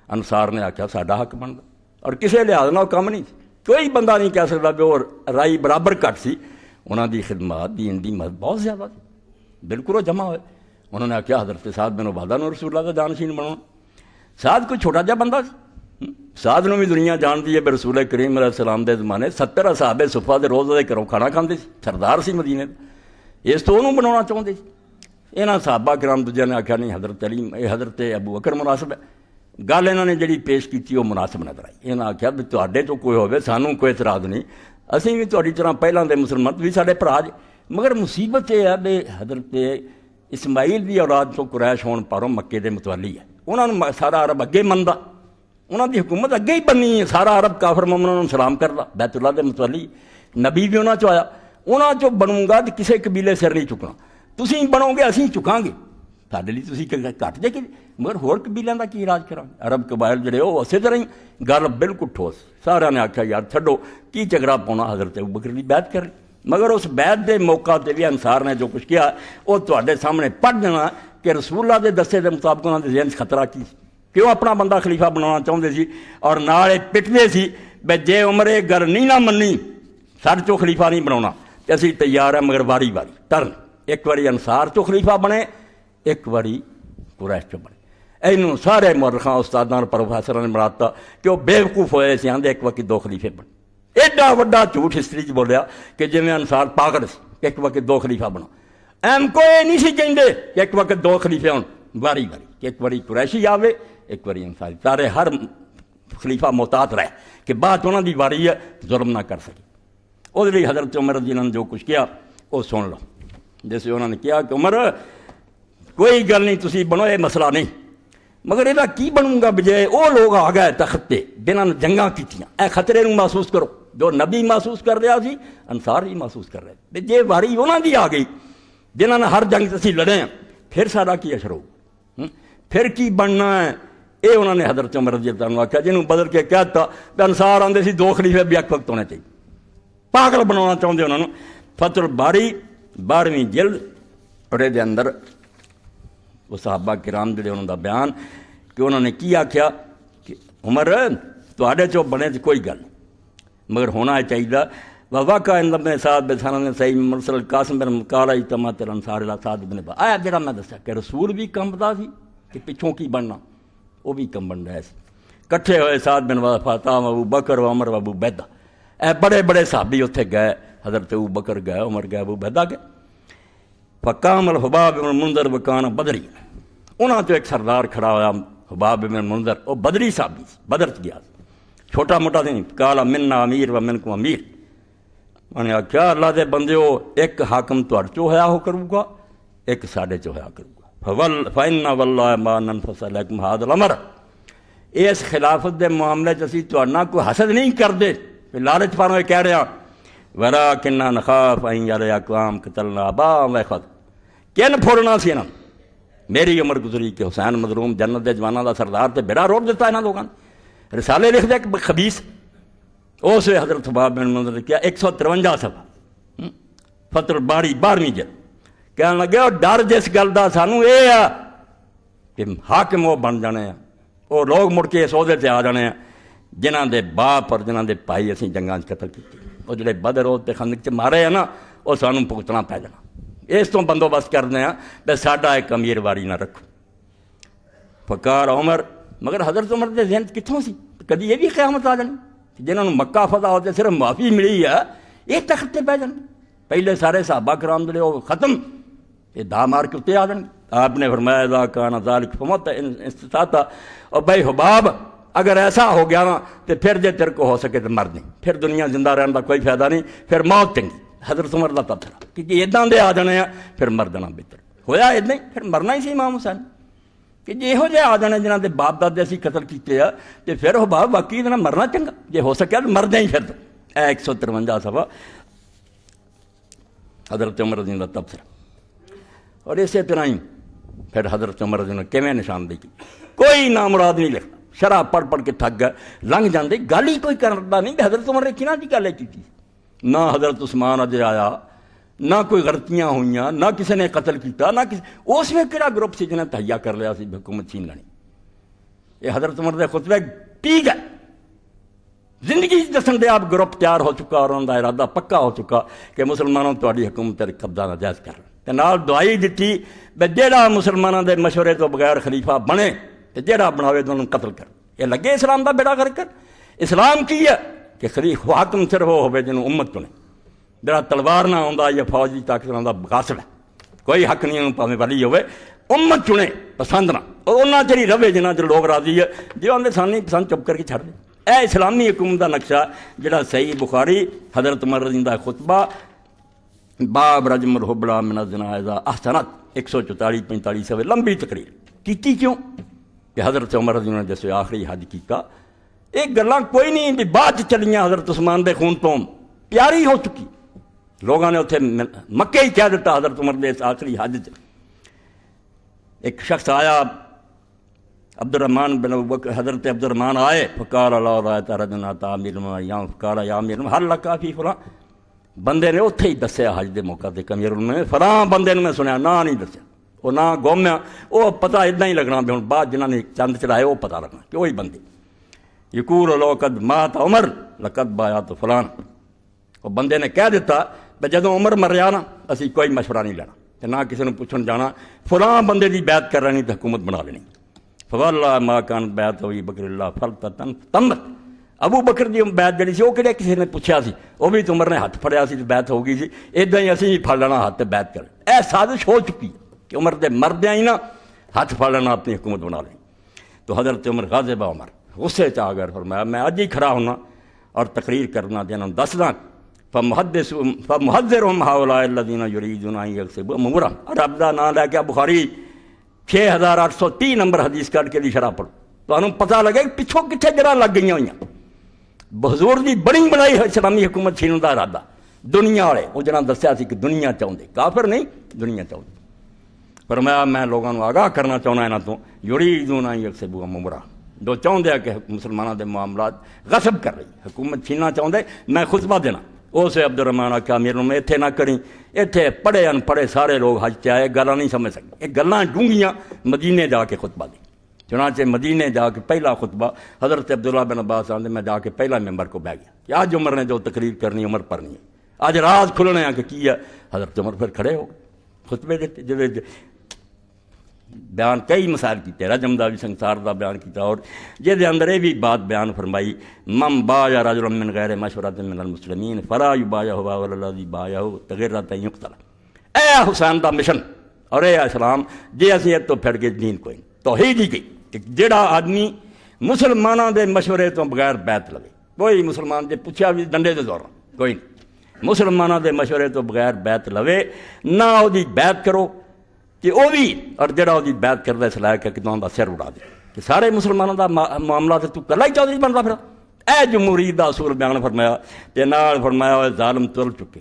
انصار نے آخیا ساڈا حق بنتا، اور کسی لحاظ نہ کم نہیں، کوئی بندہ نہیں کہہ سکتا کہ وہ رائی برابر گھٹ سی، انہوں دی خدمات دین دی مدد بہت زیادہ تھی، بالکل وہ جمع ہوئے، انہوں نے آخیا حضرت سعد بن عبادہ نے رسول اللہ کا جانشین بنانا، سعد کوئی چھوٹا جا بندہ سی، سعد نو بھی دنیا جانتی ہے، رسول کریم علیہ السلام دے زمانے 70 اصحاب صفہ دے روز دے گھروں کھانا کھاندے سی، سردار سی مدینے، اس تو انہوں بنانا چاہتے سی، یہاں صحابہ کرام دوجے نے آخیا نہیں حضرت علی یہ حضرت ابو بکر مناسب ہے. گل انہوں نے جڑی پیش کی وہ مناسب نظر آئی. انہوں نے آخیا بھی تواڈے تو کوئی ہوے سانوں کوئی اعتراض نہیں, اسی بھی تہاڈی طرح پہلاں دے مسلمان بھی ساڈے بھرا جے, مگر مصیبت یہ ہے بھی حضرت اسماعیل دی اولاد تو قریش ہون پاروں مکے دے متولی ہے. انہوں نے سارا عرب اگے مندا, انہوں دی حکومت اگے ہی بنی ہے, سارا عرب کافر مومنوں نے سلام کردا, بیت اللہ دے متولی نبی بھی انہاں چوں آیا. انہاں چوں بنوں گا تو کسے قبیلے سر نہیں چکنا, تسی بنو گے اسی چکاں گے, ساڈے لیے تسی گھٹ جے کہ مگر ہور قبیلیاں دا کی راج کراں. عرب قبائل جڑے وہ اسی طرح ہی گل بالکل ٹھوس. سارا نے آکھیا یار چھڈو کی جھگڑا پاؤنا, حضرت ابوبکر دی بیعت کر. مگر اس بیعت دے موقع تے بھی انصار نے جو کچھ کیا وہ تواڈے سامنے پڑھ دینا کہ رسول اللہ دے دسے دے مطابق انہاں دے ذہن خطرہ کی کیوں اپنا بندہ خلیفہ بنانا چاہتے سی, اور نال پٹدے سی بے جے عمر یہ گل نہیں نہ منی ساڈے چوں خلیفہ نہیں بناونا تے اسی تیار ہیں, مگر واری واری ٹرن, ایک واری انصار چوں خلیفہ بنے, ایک واری قریش چوں بنے. اینوں سارے مورخاں استاداں پروفیسراں نے بناتا کہ وہ بیوقوف ہوئے سی, آندے ایک وقت دو خلیفے بنے. ایڈا وڈا جھوٹ ہسٹری چ بولیا کہ جویں انصار پاگل سی کہ ایک وقت دو خلیفہ بنا. ایم کوئی نہیں سی کہندے کہ ایک وقت دو خلیفے ہون, واری واری کہ ایک واری قریشی آوے ایک واری انصاری, سارے ہر خلیفہ محتاط رہے کہ بات انہوں دی واری ہے ظلم نہ کر سکے. وہ لیے حضرت عمر رضی اللہ عنہ نے جو کچھ کیا وہ سن لو. جیسے انہوں نے کیا کہ عمر کوئی گل نہیں تسی بنو, یہ مسئلہ نہیں, مگر یہ کی بنوں گا بجائے وہ لوگ آ گئے تخت پہ جنہوں نے جنگاں کیتیاں, اے خطرے نو محسوس کرو جو نبی محسوس کر رہا سی انصار ہی محسوس کر رہے. جے واری انہوں دی آ گئی جنہوں نے ہر جنگ اسی لڑے ہیں, پھر سارا کی اثر ہو, پھر کی بننا ہے. یہ انہوں نے حضرت عمر رضی اللہ عنہ آخیا جنہوں بدل کے کہتا کہ انصار آندے سی دو خلیفے بھی ایک وقت ہونے چاہیے, پاگل بنانا چاہتے انہوں نے. فتح الباری 12ویں جلد اور دے اندر وہ صحابہ کرام جڑے انہوں دا بیان کہ انہوں نے کی آخیا کہ عمر تواڈے چوں بنے تو کوئی گل مگر ہونا چاہیے. واقعہ میں سعد بن سنن صحیح مرسل قاسم بن قال اجتماعت الانصار الى سعد بن آیا جڑا میں دسیا کہ رسول بھی کمبدا سی کہ پچھوں کی بننا, وہ بھی کم بن رہا سی. کٹھے ہوئے سعد بن فاطمہ ابو بکر و عمر و ابو عبیدہ, اے بڑے بڑے صحابی اتنے گئے, حضرت ابو بکر گئے, عمر گئے, ابو عبیدہ گئے. فقام الحباب بن المنذر وکان بدری, انہاں تو ایک سردار کھڑا ہوا حباب بن المنذر, وہ بدری صحابی بدر چ گیا, چھوٹا موٹا نہیں. قال منا امیر و منکم امیر, میں نے آخیا اللہ دے بندیو ایک حاکم تہاڈے چوں ہویا ہو کروں گا, ایک ساڈے چوں ہویا کروں گا. فإن واللہ ما ننفس علیکم ھذا الامر, اس خلافت دے معاملے چ اسی تہاڈا کوئی حسد نہیں کردے, لالچ پانوں کہہ رہے ہیں, ولکننا نخاف ان یری اقوام قتلنا اباء و اخوۃ, کن پھوڑنا سی انہاں میری عمر گزری کہ حسین مظلوم جنت دے جواناں دا سردار تے بیڑا روڑ دیتا انہاں لوگاں نے. رسالے لکھ دے کہ خبیث اس حضرت حباب بن المنذر نے کیا 153 صفحہ فتح الباری 12ویں جلد, کہنے لگے ڈر جس گل دا سانوں اے آ کہ حاکم وہ بن جانے ہیں, وہ لوگ مڑ کے اس عہدے تے آ جانے ہیں جنہاں دے باپ اور جنہاں دے بھائی اسی جنگاں قتل کیتے, وہ جڑے بدر تے خندق چ مارے ہیں نا وہ سانوں بھگتنا پی جانا. اس تو بندوبست کرنے ہیں بے ساڈا ایک امیر واری نہ رکھو. فقار عمر, مگر حضرت عمر دے ذہن کتوں سی کدی یہ بھی قیامت آ جانی جنہوں نے مکہ فتح ہوتے صرف معافی ملی ہے یہ تخت تے پی جان, پہلے سارے صحابہ کرام جڑے وہ ختم, یہ دا مار کے اتنے آ جان. آپ نے فرمایا اذا کان ذلک فموت استطاعت, اور بھائی حباب اگر ایسا ہو گیا نا تو پھر جے تیرے کو ہو سکے تو مر نہیں, پھر دنیا زندہ رہنے کا کوئی فائدہ نہیں, پھر موت چنگی. حضرت عمر دا تبصرہ کہ اداں دے آ جانے ہیں پھر مر جانا بہتر ہویا, اداں ہی پھر مرنا ہی سی امام حسین کہ جے یہو جے آ جانے جنہاں دے باپ دادے اسی قتل کیتے ہیں تو پھر حباب واقعی ادنا مرنا چنگا, جے ہو سکیا تو مر جائیں. پھر تو اے 153 صفحہ حضرت عمر رضی اللہ عنہ تبصرہ. اور اسی طرح ہی پھر حضرت عمر رضی اللہ عنہ کیویں نشاندہی کی, کوئی نامراد نہیں لکھتا, شرح پڑھ پڑھ کے تھک گئے, لنگھ جاندے, گل ہی کوئی کردا نہیں. حضرت عمر نے کنہاں دی گل کی, نہ حضرت عثمان اجے آیا, نہ کوئی غلطیاں ہوئیاں, نہ کسی نے قتل کیتا, نہ کسی اس میں کہڑا گروپ سی جنہیں تہیا کر لیا سی حکومت چھین لینی. یہ حضرت عمر دے خطبے پی گئے, زندگی دسن دے آپ گروپ تیار ہو چکا اور انہوں کا ارادہ پکا ہو چکا کہ مسلمانوں تہاڈی حکومت تے قبضہ ناجائز کر تے نال دعائی دتی بے جیڑا مسلمانوں دے مشورے تو بغیر خلیفہ بنے تے جیڑا بناوے تو انہوں قتل کر. یہ لگے اسلام دا بیڑا کر. اسلام کی ہے کہ خلیفہ حاکم صرف وہ ہوے جنوں امت چنے, جڑا تلوار نہ آندا یا فوجی طاقت نہ آندا غاصب ہے. کوئی حق نہیں ہے پاویں ولی ہوئے امت چنے پسند نہ اور انہاں چر ہی رہے جنہاں چر لوگ راضی ہے جو آندے سان نہیں پسند چپ کر کے چھڑ دے اے اسلامی حکومت کا نقشہ جڑا صحیح بخاری حضرت عمر رضی اللہ خطبہ باب رجم الحبلا من الزنا اذا احسنت 144-45 صفحے لمبی تقریر کیتی کیوں کہ حضرت عمر رضی اللہ نے جیسے آخری حج کیتا ایک گلاں کوئی نہیں بھی بعد چلیاں حضرت عثمان دے خون تو پیاری ہو چکی لوگوں نے اتنے مکے ہی کہہ دیتا حضرت عمر دے آخری حج چ ایک شخص آیا عبد الرحمن بن ابوبکر حضرت عبد الرحمن آئے فقال اللہ رایت رجنا تعمیر یا فقال یا امیر ہر لکا فی فلاں بندے نے اتھے ہی دسیا حج دے موقع تے کمیر میں فلاں بندے نے میں سنیا نہ نہیں دسیا وہ نہ گومیا وہ پتہ اتنا ہی لگنا بھی ہوں بعد جنہوں نے چند چڑھائے وہ پتہ لگنا کہ وہی بندے یقول لو قد مات عمر لقد بایعت فلان وہ بندے نے کہہ دیتا کہ جدوں عمر مریا نا اسی کوئی مشورہ نہیں لینا تے نہ کسی نے پوچھن جانا فلاں بندے دی بیعت کر رہی تے حکومت بنا لینی فواللہ ما کان بیعت ابی بکر اللہ فلتتن تمت ابو بکر دی بیعت جڑی سی وہ کہڑے کسی نے پوچھا سی وہ بھی عمر نے ہاتھ پھڑیا سی تے بیعت ہو گئی سی اداں ہی اسی پھڑ لینا ہاتھ تے بیعت کر اے سازش ہو چکی کہ عمر دے مردیاں ہی نا ہاتھ پھڑ لینا اپنی حکومت بنا لیں تو حضرت عمر غاضب عمر غصے چ آ گئے فرمایا میں اج ہی کھڑا ہونا اور تقریر کرنا تے انہاں دسدا فمحذرهم هؤلاء الذين يريدون ان يكسبوا امورا رب دا نام لے کے بخاری 6830 نمبر حدیث کٹ کے دی شرح پڑھ تانوں پتہ لگے کہ پچھوں کتھے جڑا لگ گئیاں ہوئیاں حضور دی بڑی بڑائی اسلامی حکومت چھینن دا ارادہ دنیا والے وہ جنہاں دسیا سی کہ دنیا چاہندے کافر نہیں دنیا چاہندے فرمایا میں لوگوں کو آگاہ کرنا چاہنا انہاں تو یریدون ان یکسبوا امورا جو چاہندے ہیں کہ مسلمانوں دے معاملات غصب کر رہی حکومت چھیننا چاہندے میں خطبہ دینا اسے عبد الرحمن آخیا امیر میں اتنے نہ کریں اتنے پڑھے ان پڑھے سارے لوگ حج تے آئے گلاں نہیں سمجھ سکتے یہ گلاں ڈونگیاں مدینے جا کے خطبہ دی چنانچہ مدینے جا کے پہلا خطبہ حضرت عبداللہ بن عباس آندے میں جا کے پہلا ممبر کو بیٹھ گیا کہ آج عمر نے جو تقریر کرنی عمر پڑھنی ہے آج راز کھلنے ہیں کہ کی ہے حضرت عمر پھر کھڑے ہو گئے خطبے دیتے جب بیان کئی مسائل کیتے رجم دا بھی سنسار دا بیان کیتا اور جہدے اندر یہ بھی بات بیان فرمائی من بایا رجل من غیر مشورۃ من المسلمین فلا یبایا ہوا والذی بایا تغیرۃ یقتل اے حسین دا مشن اور اے اسلام جے اسی یہ تو پھڑ کے دین کوئی توحید ہی کی کہ جڑا آدمی مسلمانوں دے مشورے تو بغیر بیعت لوے کوئی مسلمان جے پوچھا بھی ڈنڈے دے دور کوئی نہیں مسلمانوں دے مشورے تو بغیر بیعت لوے نہ او دی بیعت کرو کہ وہ بھی اور جڑا وہ بیعت کرتا اس لائق ہے کہ تمہوں کا سر اڑا دے کہ سارے مسلمانوں کا معاملہ تو تو کلا ہی چودھری بنتا پھر اے جمہوریت دا اصول بیان فرمایا تے نال فرمایا وہ ظالم تل چکے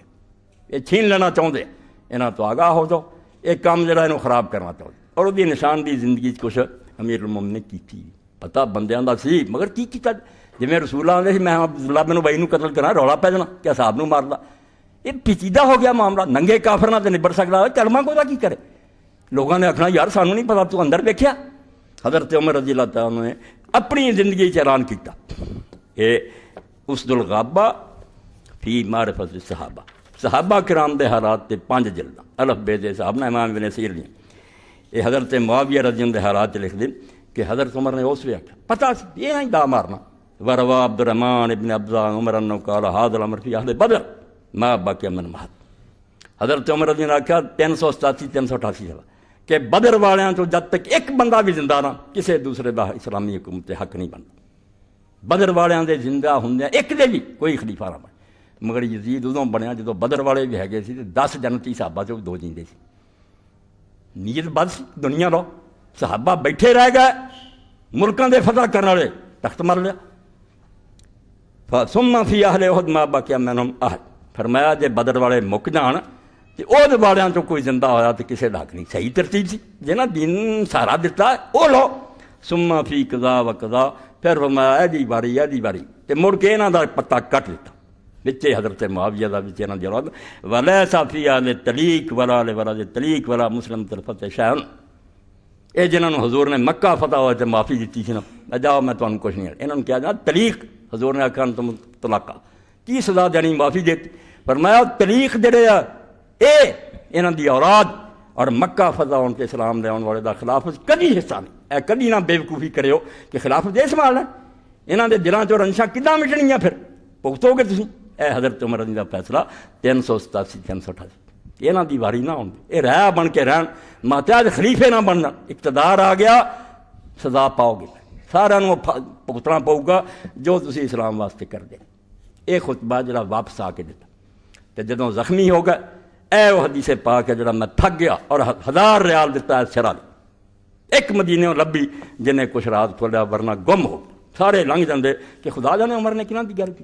یہ چھین لینا چاہتے انہاں تو آگاہ ہو جاؤ یہ کام جڑا انہوں خراب کرنا چاہتے اور وہ نشان دی زندگی کچھ امیر المومنین نے کی تھی پتہ بندیاں دا سی مگر کی کیتا جی میں رسول آدھے سی میں عبداللہ بن ابی نوں قتل کرنا رولا پی جانا کیا صاحب نوں ماردا یہ پیچیدہ ہو گیا معاملہ ننگے کافر نہ تے نبڑ سکدا کلمہ کو کی کرے لوگوں نے آخنا یار سانوں نہیں پتا تو اندر دیکھیا حضرت عمر رضی اللہ تعالیٰ نے اپنی زندگی چ اعلان کیتا کہ اسد الغابہ فی معرفت صحابہ صحابہ کرام دے حالات تے 5 جلداں الف بے دے صاحب نے امام ابن سیر لیاں یہ حضرت معاویہ رضی اللہ دے حالات لکھ دیں کہ حضرت عمر نے اس وقت پتہ سی یہ نہیں دا مارنا وروا عبد الرحمن ابن عبداللہ عمر انہو قال هذا الامر فی اہل بدر ما بقی من محد حضرت عمر رضی اللہ کہا 387 388 سال کہ بدر والیاں تو جب تک ایک بندہ بھی زندہ نہ کسی دوسرے دا اسلامی حکومت حق نہیں بنتا بدر والیاں دے زندہ ہوندے ایک دے بھی کوئی خلیفہ نہ بنے مگر یزید ادوں بنیا جدو بدر والے بھی ہے سی 10 جنتی صحابہ چ 2 جیندے سی نیت بد سی دنیا لو صحابہ بیٹھے رہ گئے ملکاں دے فتح کرنے والے تخت مار لیا ثم فی اہل احد ما بقی منہم احد فرمایا جے بدر والے مک جان تے احد والیاں تو کوئی زندہ ہویا تے کسے دا حق نہیں صحیح ترتیب سی جنہاں دین سہارا دیتا او لو ثم فی قضا و قضا پھر فرمایا ایدی باری تے مڑ کے انہاں دا پتہ کٹ دیتا بچے حضرت معاویہ دا بچے انہاں جواب ولیسا فی اہل تلیق ولا لولد تلیق ولا مسلم طرفت شان اے جنہاں نوں حضور نے مکہ فتح ہوئے تے معافی دیتی سی نا جاؤ میں تانوں کچھ نہیں انہاں نوں کیا جانا تلیق حضور نے آکھا تم طلاقہ کی سزا دینی معافی دیتی فرمایا تلیق جڑے آ اے انہاں دی اولاد اور مکہ فتح ہون تے اسلام دے آن والے دا خلافت کدی حصہ نہیں اے کدی نہ بے وقوفی کریو کہ خلافت دے سنبھالنا انہاں دے دلاں چوں رنشاں کداں مٹنیاں پھر بھگتو گے تسی اے حضرت عمر رضی اللہ فیصلہ 387 388 یہاں دی واری نہ ہوں، یہ رہ بن کے رہن، ماتحت خلیفے نہ بننا، اقتدار آ گیا سزا پاؤ گے، سارا بھگتنا پؤ گا جو تسی اسلام واسطے کر دے۔ یہ خطبہ جڑا واپس آ کے دیتا، تو جدوں زخمی ہو گئے، اے وہ حدیث پاک ہے جڑا میں تھک گیا اور 1000 ریال دیتا ہے سرا، ایک مدینے لبھی جنہیں کچھ رات کھولیا ورنہ گم ہو، سارے لنگ جاندے کہ خدا جانے عمر نے کنہاں دی گل کی۔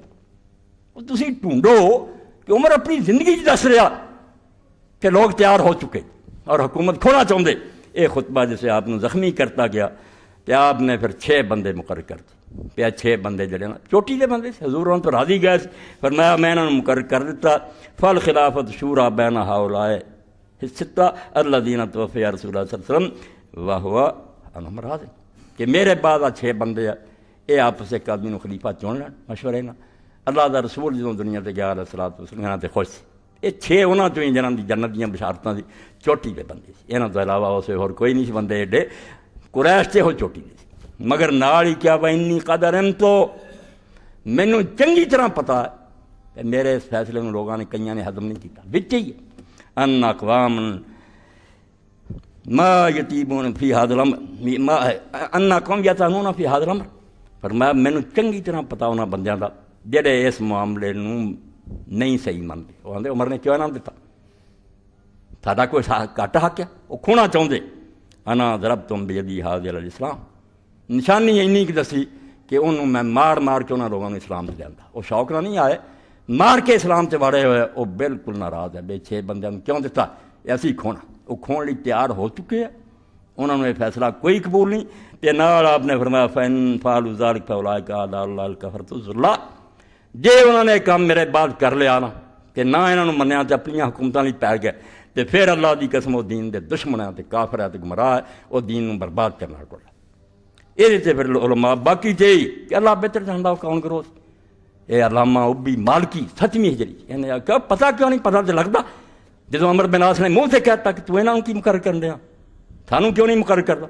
تسی ڈھونڈو کہ عمر اپنی زندگی دس رہا کہ لوگ تیار ہو چکے اور حکومت کھونا چاہتے۔ یہ خطبہ جسے آپ نے زخمی کرتا گیا تو آپ نے پھر 6 بندے مقرر کر دیے، پیا 6 بندے جڑے نا چوٹی دے بندے سے، حضور تو راضی گئے، فرمایا میں انہوں نے مقرر کر دیتا، فل خلافت شورا بین ہؤلاء الستہ الذین توفی رسول اللہ صلی اللہ علیہ وسلم وہو عنہم راض، کہ میرے بعد 6 بندے ہیں، یہ آپس سے ایک آدمی نو خلیفہ چن لین مشورے نہ۔ اللہ دا رسول جدوں دنیا تے گیا علیہ الصلوۃ والسلام تے خوش سی، یہ 6 انہاں چوں ہی جنہاں دی جنت دیاں بشارتاں دی چوٹی دے بندے سی، انہاں تو علاوہ اسے اور کوئی نہیں سی بندے ایڈے، قریش تے ہو چوٹی دے سی، مگر نال ہی کیا وانی قدرن تو مینوں چنگی طرح پتہ ہے کہ میرے اس فیصلے میں لوگوں نے کئیاں نے ہضم نہیں کیتا، وچ ہی ان اقوام ما یتیبون فی ھذا الامر ان قوم یتانون فی ھذا الامر، فرمایا مینوں چنگی طرح پتہ انہاں بندیاں دا جڑے اس معاملے نوں نہیں صحیح منتے، وہ آندے عمر نے کیوں انہاں دیتا، ساڈا کوئی گھٹ حق ہے، وہ کھونا چاہتے، انا ضربتم بیدی ھذا الاسلام، نشانی اینی کہ دسی کہ انہوں میں مار مار کے انہاں لوگوں نے اسلام سے لیا، وہ شوق نہ نہیں آئے، مار کے اسلام سے وڑے ہوئے، وہ بالکل ناراض ہے، بے 6 بندے کیوں دیتا، ایسی کھونا، وہ کھون لی تیار ہو چکے ہیں، انہوں نے یہ فیصلہ کوئی قبول نہیں، تے نال آپ نے فرمایا فَإِن فَعَلُوا ذَلِكَ فَأُولَٰئِكَ أَعْدَاءُ اللَّهِ الْكَفَرَةُ الظُّلَّةُ، جے انہوں نے کام میرے بعد کر لیا نا کہ نہ انہوں نے منیا تے اپنی حکومتاں لئی پی گئے، تے پھر اللہ دی قسم وہ دین دے دشمن ہے تے کافر ہے تے گمراہ ہے، وہ دین نوں برباد کرنا کولا۔ یہ تے پھر علماء باقی تھے کہ اللہ بہتر جاندا کون گروہ، اے علامہ ابی مالکی 7ویں ہجری، انہیں کہا پتہ کیوں نہیں، پتہ تے لگدا جدوں عمر بن عاص نے منہ سے کہتا کہ تو انہاں کی مقرر کر دیا، سانوں کیوں نہیں مقرر کردا،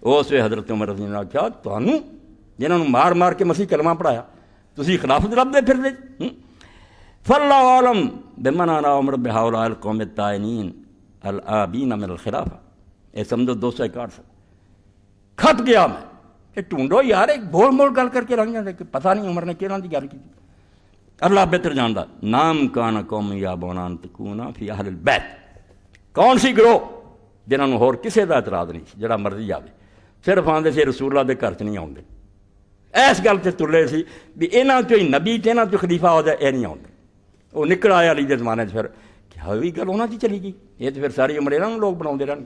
اس وے حضرت عمر رضی اللہ عنہ کیا تانوں جنہاں نوں مار مار کے مسیح کلمہ پڑھایا تسی خلافت لبدے پھر دے، فاللہ عالم بمن انا عمر بہؤلاء القوم الطائنین الآبین من الخلافہ، یہ سمجھو 261 سے کھپ گیا میں کہ ڈھونڈو یار، ایک بول بول گل کر کے لنگ جاندے کہ پتہ نہیں عمر نے کہاں دی گل کی، اللہ بہتر جاندا۔ نام کان قوم یابون ان تکون فی اہل البیت، کون سی گروہ جنہاں نوں ہور کسے دا اعتراض نہیں، جڑا مرضی آوے، صرف آندے سے رسول اللہ دے گھر چ نہیں آوندے، ایس گل تے تلے سی بھی انہاں چوں ہی نبی تے انہاں چوں خلیفہ ہو جائے، اے نہیں آوندے، وہ نکل آیا علی دے زمانے پھر کہ ہوئی گل انہاں دی چلی گئی، یہ تو پھر ساری عمر انہاں نوں لوگ بناوندے رہن،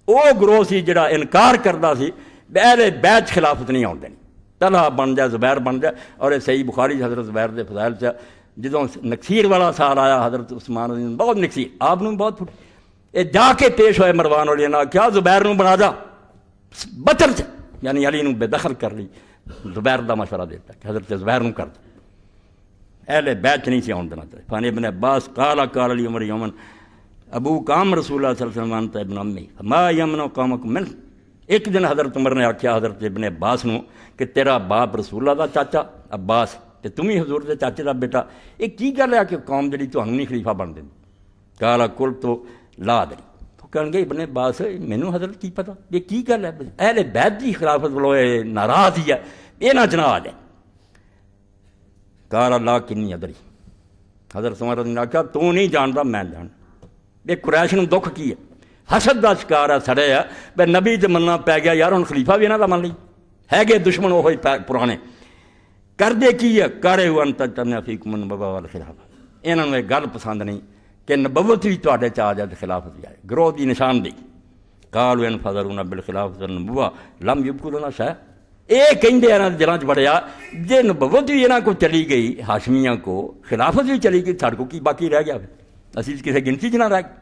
وہ گروہ سی جڑا انکار کردا سی اہل بیت خلافت نہیں آن دینی، طلحہ بن جائے، زبیر بن جائے، اور یہ صحیح بخاری حضرت زبیر دے فضائل سے جدوں نکسیر والا سال آیا حضرت عثمان رضی اللہ بہت نکسیر، آپ نے بہت پھٹی، یہ جا کے پیش ہوئے مروان علیہ نے کیا زبیر نوں بنا جا بطر سے، یعنی علی نوں بے دخل کر لی، زبیر دا مشورہ دیتا کہ حضرت زبیر نوں کر دو، اہل بیت نہیں سی آن دینا چاہیے۔ فان ابن عباس قال علی عمر یومن ابو کام رسول اللہ صلی اللہ علیہ وسلم انت ابن امی ما یمنع قومکم من، ایک دن حضرت عمر نے آکھیا حضرت ابن عباس نو کہ تیرا باپ رسول اللہ دا چاچا عباس تے تم ہی حضور دے چاچے دا بیٹا، ایک کی گل ہے کہ قوم جڑی تانوں نہیں خلیفہ بن دیندی، قال قلت لا ادری، تو کہن گے ابن عباس مینوں حضرت کی پتہ یہ کی گل ہے، اہل بیت دی خلافت والوں ناراض ہی ہے، یہ نہ جنا آ جائے، قال اللہ کنی ادری، حضرت عمر رضی اللہ عنہ کہا تو نہیں جاندا میں جان، یہ قریش نوں دکھ کی ہے، حسد دا شکار ہے، سڑے ہے بے نبی تے مننا پی گیا، یار ہن خلیفہ بھی انہاں دا من لئی، ہے گے دشمن وہی پرانے، کر دے کی ہے کرے ہو انت تمنا فیکم النبوۃ والخلافہ، انہاں نوں یہ گل پسند نہیں کہ نبوت بھی تواڈے چ آ جائے تے خلافت بھی آئے، گروہ دی نشاندہی، قالوا ان فضلونا بالخلافۃ والنبوۃ لم یبقوا لنا شیئا، یہ کہندے انہاں دے دلاں چ بڑھیا جے نبوت بھی انہاں کو چلی گئی، ہاشمیاں کو خلافت بھی چلی گئی، ساڈے کو کی باقی رہ گیا، اسی کسی گنتی چ نہ رہ گئے۔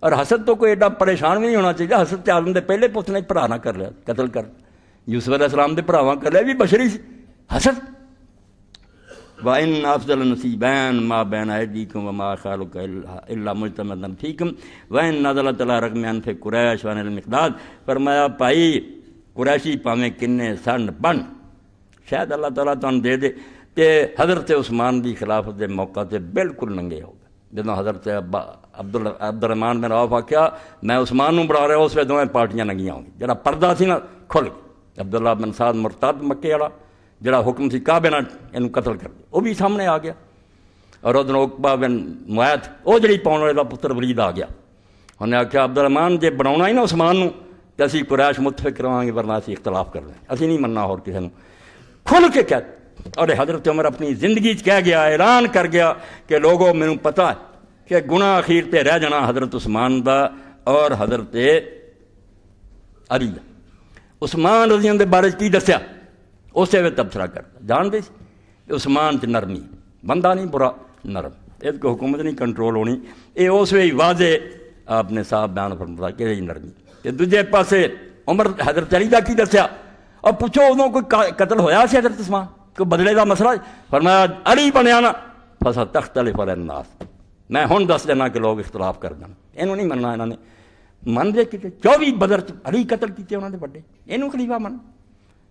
اور حسد تو کوئی ایڈا پریشان بھی نہیں ہونا چاہیے، حسد تے آدم دے پہلے پوت نے بھرا نہ کر لیا، قتل کر یوسف علیہ السلام دے بھراواں کر لیا، بھی بشری سی، حسد۔ وَإِنَّ أَفْضَلَ النَّصِيبَيْنِ مَا بَيْنَ أَيْدِيكُمْ وَمَا خَلْفَكُمْ إِلَّا مُجْتَمِعًا فِيكُمْ وَإِنْ نَزَلَتْ عَلَىٰ رَغْمِ أَنْفِ قُرَيْشٍ وَعَنِ الْمِقْدَادِ، فرمایا بھائی قریشی پاویں کنے سن بن، شاید اللہ تعالیٰ تانوں دے دے تے حضرت عثمان دی خلافت دے موقع تے بالکل ننگے ہو گئے، جدوں حضرت عبد الرحمان بن عوف آخیا میں عثمان نوں بنا رہا، اس ویلے دونیں پارٹیاں لگیاں ہو گئی، جڑا پردہ سی نا کھل گیا۔ عبداللہ بن سعد مرتد مکے والا، جڑا حکم سی کعبے نال اینوں قتل کر دے، وہ بھی سامنے آ گیا۔ اور ادھر عقبہ بن معیط وہ جڑی پاؤن والے دا پتر ولید آ گیا، انہیں آخیا عبد الرحمان جے بناؤنا ہی نا عثمان نوں تے اسی قریش متفق رہاں گے، ورنہ اسی اختلاف کر دیں، اسی نہیں مننا اور کسی نوں۔ کھل کے کہہ، اور حضرت عمر اپنی زندگی کہہ گیا، اعلان کر گیا کہ لوگوں مینوں پتہ ہے کہ گناہ اخیر تے رہ جانا حضرت عثمان دا اور حضرت علی دا۔ عثمان رضی اللہ دے بارے کی دسیا، اسے وے تبصرہ کرتا، جانتے سی عثمان چ نرمی، بندہ نہیں برا، نرم، اس کو حکومت نہیں کنٹرول ہونی، یہ اس وی واضح آپ نے صاحب بیان فرمایا کہ یہ نرمی۔ کہ دوجے پاسے عمر حضرت علی دا کی دسیا، اور پوچھو ادوں کوئی قتل ہویا سی حضرت عثمان، کوئی بدلے دا مسئلہ؟ فرمایا علی بنیا نا فَسَتَخْتَلِفُ النَّاسُ، میں ہن دس دینا کہ لوگ اختلاف کر دیں، اینوں نہیں مننا، انہوں نے من دے کیتے 24 بدر علی قتل کیتے انہوں نے بڑے، اینوں خلیفہ من۔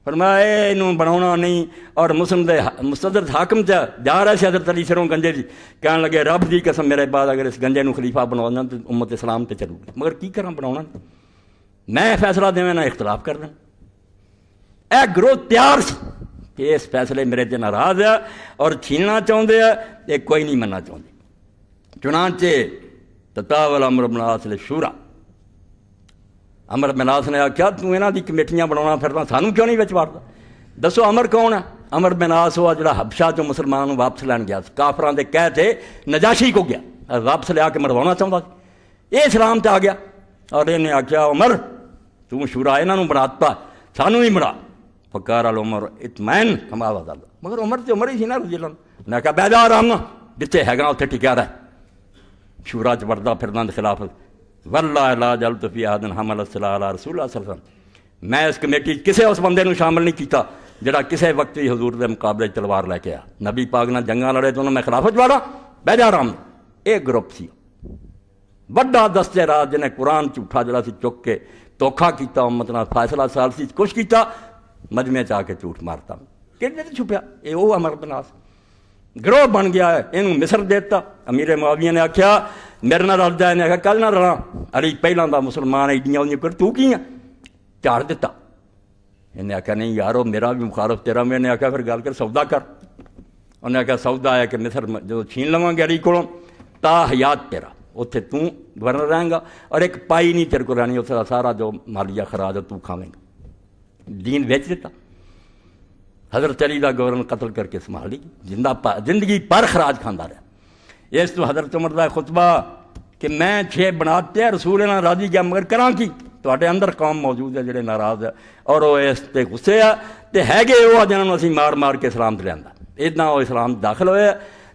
فرمایا اینوں بناؤنا نہیں، اور مسلم دے مستدرک حاکم جا رہا سی حضرت علی سروں گنجے دی، کہنے لگے رب دی قسم میرے بعد اگر اس گنجے نوں خلیفہ بناؤنا تو امت اسلام تے چلو گی، مگر کی کراں بناؤنا، میں فیصلہ دیواں نہ اختلاف کر دیں۔ اے گروہ تیار سی کہ اس فیصلے میرے تے ناراض ہے اور چھیننا چاہتے ہیں، یہ کوئی نہیں مننا چاہتے۔ چنانچہ تطاول عمرو بن العاص للشورا، عمر بن العاص نے آخیا تو انہاں دی کمیٹیاں بناਉਣਾ پھردا، سانوں کیوں نہیں وچ وڑدا؟ دسو عمر کون ہے؟ عمر بن العاص وہ جڑا حبشہ چوں مسلمانوں نوں واپس لین گیا، کافراں دے کہہ تے نجاشی کو گیا، واپس لیا کے مروانا چاہتا سی، یہ اسلام تے آ گیا، اور انہیں آخیا عمر تو شورا انہاں نوں بناتا، سانوں ہی بنا۔ فقال العمر اطمئن کما وعد اللہ، مگر عمر تے عمر ہی سی نا رضی اللہ عنہ، نے کہا بیٹھ جا آرام نال، جتھے ہیگا اتنے ٹکیا رہ، شورا چ وڑدا پھردا خلافت۔ واللہ لا جلت فی احد حمل السلاح علی رسول اللہ صلی اللہ علیہ وسلم، میں اس کمیٹی کسے اس بندے نوں شامل نہیں کیتا جڑا کسے وقت بھی حضور دے مقابلے تلوار لے کے آیا، نبی پاک نال جنگاں لڑے تو انہوں میں خلافت واڑا، بیٹھ جا آرام نال۔ ایک گروپ سی بڑا دستے راج جنہیں قرآن جھوٹا جڑا سی چک کے دھوکھا کیتا امت نال، فیصلہ ثالثی کچھ کیتا، مجمع چ آ کے جھوٹ مارتا، کہنے تے چھپیا، یہ وہ عمر بن العاص گروہ بن گیا ہے، اینوں مصر دیتا۔ امیر معاویہ نے آخیا میرے نال رل جائے، نے آخیا کل نہ رلاں، علی پہلاں دا مسلمان ایڈیاں اودیاں کر تو کی ہے، چاڑ دیتا۔ انہیں آخیا نہیں یارو میرا بھی مخالف تیرا، میں نے آخیا پھر گل کر سودا کر، انہیں آخیا سودا ہے کہ مصر جو چھین لواں گے علی کولوں تا حیات تیرا، اتنے تو گورنر رہیں گا، اور ایک پائی نہیں تیرے کو رہنی، اتنا سارا جو مالیہ خراج تو کھاویں گا۔ دین بیچ دیتا، حضرت علی دا گورنر قتل کر کے سنبھال لی، زندگی پر خراج کھانا رہا۔ اس تو حضرت عمر دا خطبہ کہ میں 6 بناتے ہیں رسول اللہ راضی گیا، مگر کراں کی، تواڈے اندر قوم موجود ہے جڑے ناراض ہے، اور وہ اس تے غصے ہے تے ہے گے وہ جنہاں نوں اسی مار مار کے اسلام تے لیندا، اتنا وہ اسلام داخل ہوئے،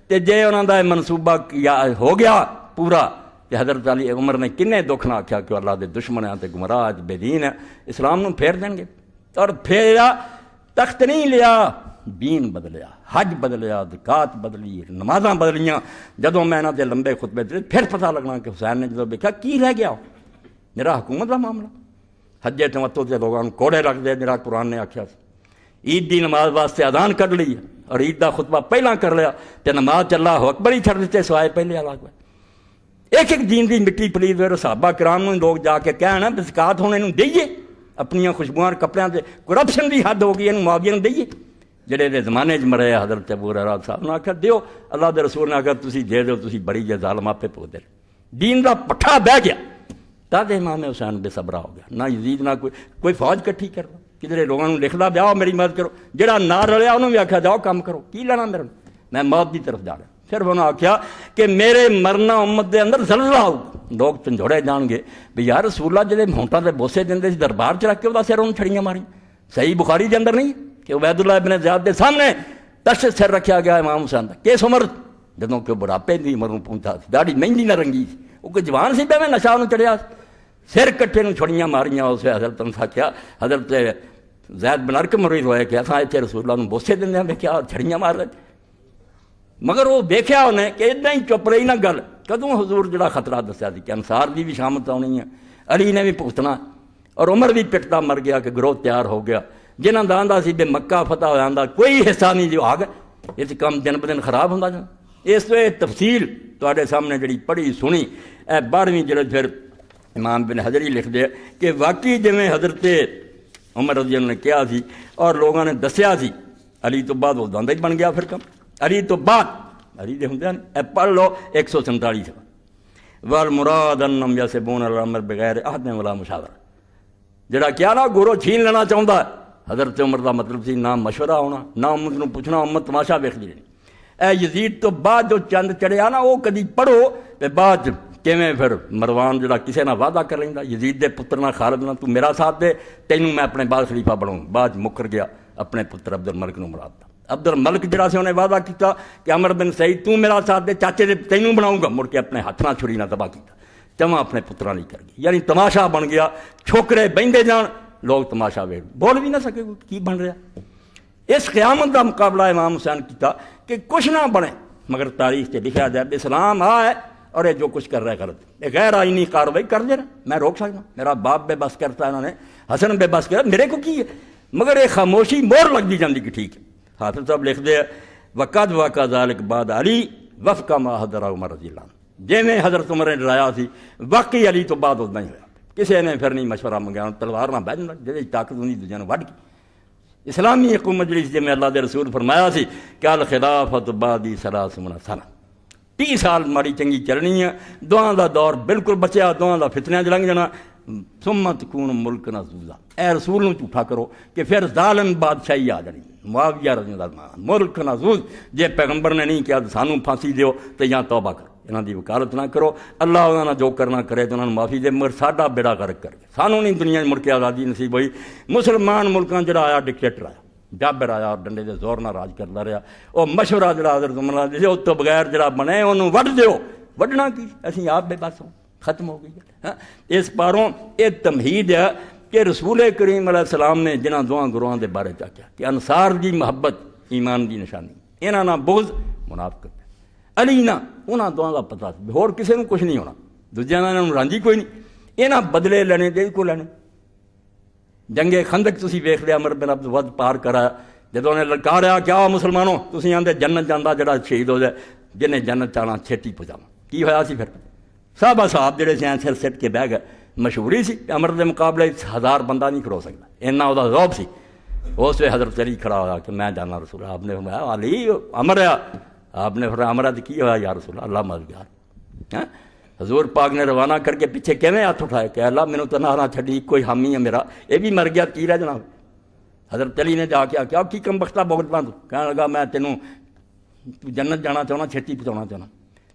تے جے انہاں دا منصوبہ ہو گیا پورا، کہ حضرت علی عمر نے کنے دکھ نہ آکھیا کہ اللہ دے دشمن ہیں تے گمراہ بے دین ہے، اسلام نوں پھیر دیں گے، اور پھیرا تخت نہیں لیا، دین بدلیا، حج بدلیا، زکات بدلی، نمازاں بدلیاں۔ جدوں میں انہاں دے لمبے خطبے دے پھر پتہ لگنا کہ حسین نے جدوں دیکھا کی رہ گیا میرا حکومت دا معاملہ، حج تمتع تے لوگاں نوں کوڑے رکھ دے، میرا قرآن نے آکھیا عید دی نماز واسطے اذان کر لی اور عید دا خطبہ پہلاں کر لیا تے نماز چ اللہ اکبر ہی چھڑ دتے سوائے پہلے اللہ اکبر۔ ایک ایک دین دی مٹی پلیز ہوئے، صحابہ کرام نوں لوگ جا کے کہنا بھی زکات ہن اینوں دئیے، اپنیاں خوشبوئاں کپڑیاں تے کرپشن دی حد ہو گئی، اینوں معاویہ نوں دئیے، جڑے دے زمانے چ مرے حضرت ابو ہریرہ صاحب نے آکھیا دیو، اللہ دے رسول نے آکھیا تسی دے دیو، تسی بڑی جے ظالم آپے پودے، دین دا پٹھا بہ گیا، تد امام حسین بے صبرا ہو گیا، نہ یزید نہ کوئی فوج کٹھی کرنا، کدھر لوگوں نوں لکھدا بیاؤ میری مدد کرو، جڑا نہ رلیا انہوں بھی آکھیا جاؤ کام کرو، کی لینا میرے میں موت دی طرف جا رہا۔ پھر انہوں نے آکھیا کہ میرے مرنا امت دے اندر زلزلہ ہو، لوگ جھنجھوڑے جان گے بھی یار رسول اللہ جڑے ہونٹاں دے بوسے دیندے سی دربار چ رکھ کے وہ سر انہوں چھڑیاں ماری، صحیح بخاری دے اندر نہیں کہ عبید اللہ ابن زیاد دے سامنے تش سر رکھیا گیا امام حسین دا، کس عمر جدوں کہ بڑھاپے دی عمر نوں پہنچا سی، داڑھی مہندی نہ رنگی سی، وہ کوئی جوان سی پہ نشہ نوں چڑھیا، سر کٹھے نوں چھڑیاں ماریاں، اس حضرت نے آکھیا حضرت زید بن ارقم مرید ہوئے کہ اساں اتنے رسول اللہ نوں بوسے دیندے ہاں، ویکھیا چھڑیاں مار رہے، مگر وہ ویکھیا انہیں کہ اتنا ہی چپ رہی نہ گل، کدوں حضور جڑا خطرہ دسیا سی کہ انصار دی بھی شامت آنی ہے، علی نے بھی پھگتنا، اور عمر بھی پٹتا مر گیا کہ گروہ تیار ہو گیا، جنہاں دا آندا سی بے مکہ فتح ہو جاندا کوئی حصہ نہیں جو آ گئے، یہ کام دن بدن خراب ہوندا جانا۔ اس تو یہ تفصیل تواڈے سامنے جڑی پڑھی سنی اے 12ویں جلد پھر امام بن حجر ہی لکھ دے کہ واقعی جویں حضرت عمر رضی اللہ نے کیا سی اور لوگوں نے دسیا سی، علی تو بعد وہ داندا ہی بن گیا پھر کم، علی تو بعد علی دے ہوندے اے پڑھ لو 147 صفحہ والمراد انم یسبون الامر بغیر عہد ولا مشاورہ، جڑا کیا نا گورو چھین لینا چاہتا ہے، حضرت عمر دا مطلب سی نہ مشورہ ہونا نہ امت نو پوچھنا، امت تماشا ویکھدی رہنی۔ اے یزید تو بعد جو چند چڑھیا نا وہ کدی پڑھو تے بعد کیویں پھر مروان جڑا کسے نہ وعدہ کر لیندا یزید دے پتر نہ خالد نہ تو میرا ساتھ دے تینوں میں اپنے بعد خلیفہ بناؤں، بعد مکر گیا اپنے پتر عبد الملک نو مراد عبد الملک جڑا سی انہیں وعدہ کیتا کہ عمر بن سعید تو میرا ساتھ دے چاچے دے تینوں بناؤں گا، مڑ کے اپنے ہاتھ نہ چھری نہ تباہ کیتا، چواں اپنے پتراں لئی کر گئی، یعنی تماشا بن گیا، چھوکرے بہندے جان لوگ تماشا ویکھ بول بھی نہ سکے کی بن رہا۔ اس قیامت کا مقابلہ امام حسین کیتا کہ کچھ نہ بنے مگر تاریخ سے لکھا جائے اسلام ہے اور یہ جو کچھ کر رہا ہے غلط، یہ غیر آئینی کاروائی کر دینا میں روک سکتا، میرا باپ بے بس کرتا ہے، انہوں نے حسن بے بس کیا، میرے کو کی ہے، مگر یہ خاموشی مور لگ دی جاندی کہ ٹھیک ہے۔ حافظ صاحب لکھ دے وقد واقع ذالک بعد علی وفقہ ما حضر عمر رضی اللہ عنہ، جی میں حضرت عمر نے ڈرایا سی واقعی علی تو بعد اتنا ہی ہوا، کسی نے پھر نہیں مشورہ منگیا، تلوار نہ بہ جانا جی طاقت ہونی دوجے نے وڈ کی۔ اسلامی حکومت جڑی جی میں اللہ دے رسول فرمایا سی کہ الخلافت بعدی 30 سنہ، 30 سال ماڑی چنگی چلنی ہے، دعاں دا دور بالکل بچیا، دعاں دا فتنہ لنگ جانا، ثم تکون ملک نزوزا، اے رسول نو جھوٹا کرو کہ پھر ظالم بادشاہی آ جانی، معاویہ رضی اللہ عنہ ملک نزوز، جے پیغمبر نے نہیں کیا سانو پھانسی دیو تو یا توبہ کرو، انہاں دی وکالت نہ کرو، اللہ انہاں نے جو کرنا کرے تو انہاں نے معافی دے، مگر ساڈا بیڑا غرق کر کے سانو نہیں دنیا مڑ کے آزادی نصیب ہوئی۔ مسلمان ملکاں جڑا آیا ڈکٹیٹر آیا، جابر آیا اور ڈنڈے دے زور نہ راج کرتا رہا، وہ مشورہ جڑا حضرت عمر دے اس تو بغیر جڑا بنے انہوں وڈ دیو، وڈنا کی اسی آپ بے بس ہوں ختم ہو گئی ہے۔ اس پاروں یہ تمہید ہے کہ رسول کریم علیہ السلام نے جنہاں دعاں گروہاں دے بارے چاہیا کہ انصار دی محبت ایمان دی نشانی، انہاں نہ بغض منافقت، علی نہ انہاں دعاں دا پتہ سی ہور کسے نوں کچھ نہیں ہونا، دوجیاں نال انہوں رانجی کوئی نہیں، انہاں بدلے لینے دے کو لینے۔ جنگ خندق تسی ویکھ لیا، عمر بن عبد الود پار کرایا جدوں نے للکاریا کیا مسلمانوں تسی آندے جنت جاندا جڑا شہید ہو جائے، جنہیں جنت چاہنا چھیتی پہنچاواں، کی ہویا سی پھر صحابہ صاحب جڑے سے سر سٹ کے بہ گئے، مشہوری سی عمر دے مقابلے 1000 بندہ نہیں کھڑو سکتا، اینا وہ ذوق سی۔ اس وقت حضرت علی کھڑا ہوا کہ میں جانا رسول، آپ نے فرمایا علی امر ہے، آپ نے فرمایا امر ہے کی ہوا یا رسول اللہ مددگار، حضور پاک نے روانہ کر کے پیچھے کیویں ہاتھ اٹھائے کہ اللہ مینوں تو نہ چھڈی، کوئی حامی ہے میرا، یہ بھی مر گیا کی رہ جناب۔ حضرت علی نے جا کے کیا کی کم بختہ بہت بند، کہنے لگا میں تینوں جنت جانا چاہنا، چھیتی پہنچانا چاہنا،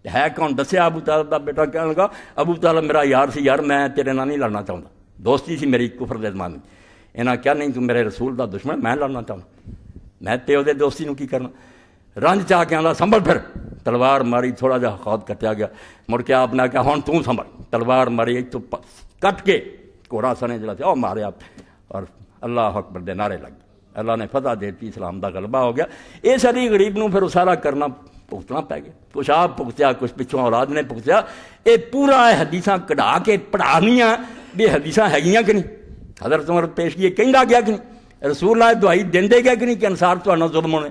ہے کون دسیا ابو طالب دا بیٹا، کہنے لگا ابو طالب میرا یار سی، یار میں تیرے نال نہیں لڑنا چاہتا، دوستی سی میری کفر دے زمانے، انہاں کیا نہیں تو میرے رسول دا دشمن، میں لڑنا چاہتا، میں تے دے دوستی نو کی کرنا، رنج چاہ کے آندا سنبھل پھر، تلوار ماری، تھوڑا جہا خود کٹیا گیا، مڑ کے آپ نے کہا ہن تو سنبھل، تلوار ماری تو کٹ کے گھوڑا سنے جڑا او ماریا اور اللہ اکبر دے نعرے لگ گئے، اللہ نے فتح دیتی، اسلام دا غلبہ ہو گیا۔ اس علی غریب نو پھر سارا کرنا بھگتنا پی گیا، کچھ آپ بھگتیا کچھ پچھوں اولاد نے بھگتیا، یہ پورا حدیثاں کڑھا کے پڑھانیاں بھی حدیثاں ہے کہ نہیں، حضرت عمر پیشگی کہندا گیا کہ نہیں، رسول اللہ دعائی دیندے گیا کہ نہیں کہ انصار تہاڈے ظلم ہونے،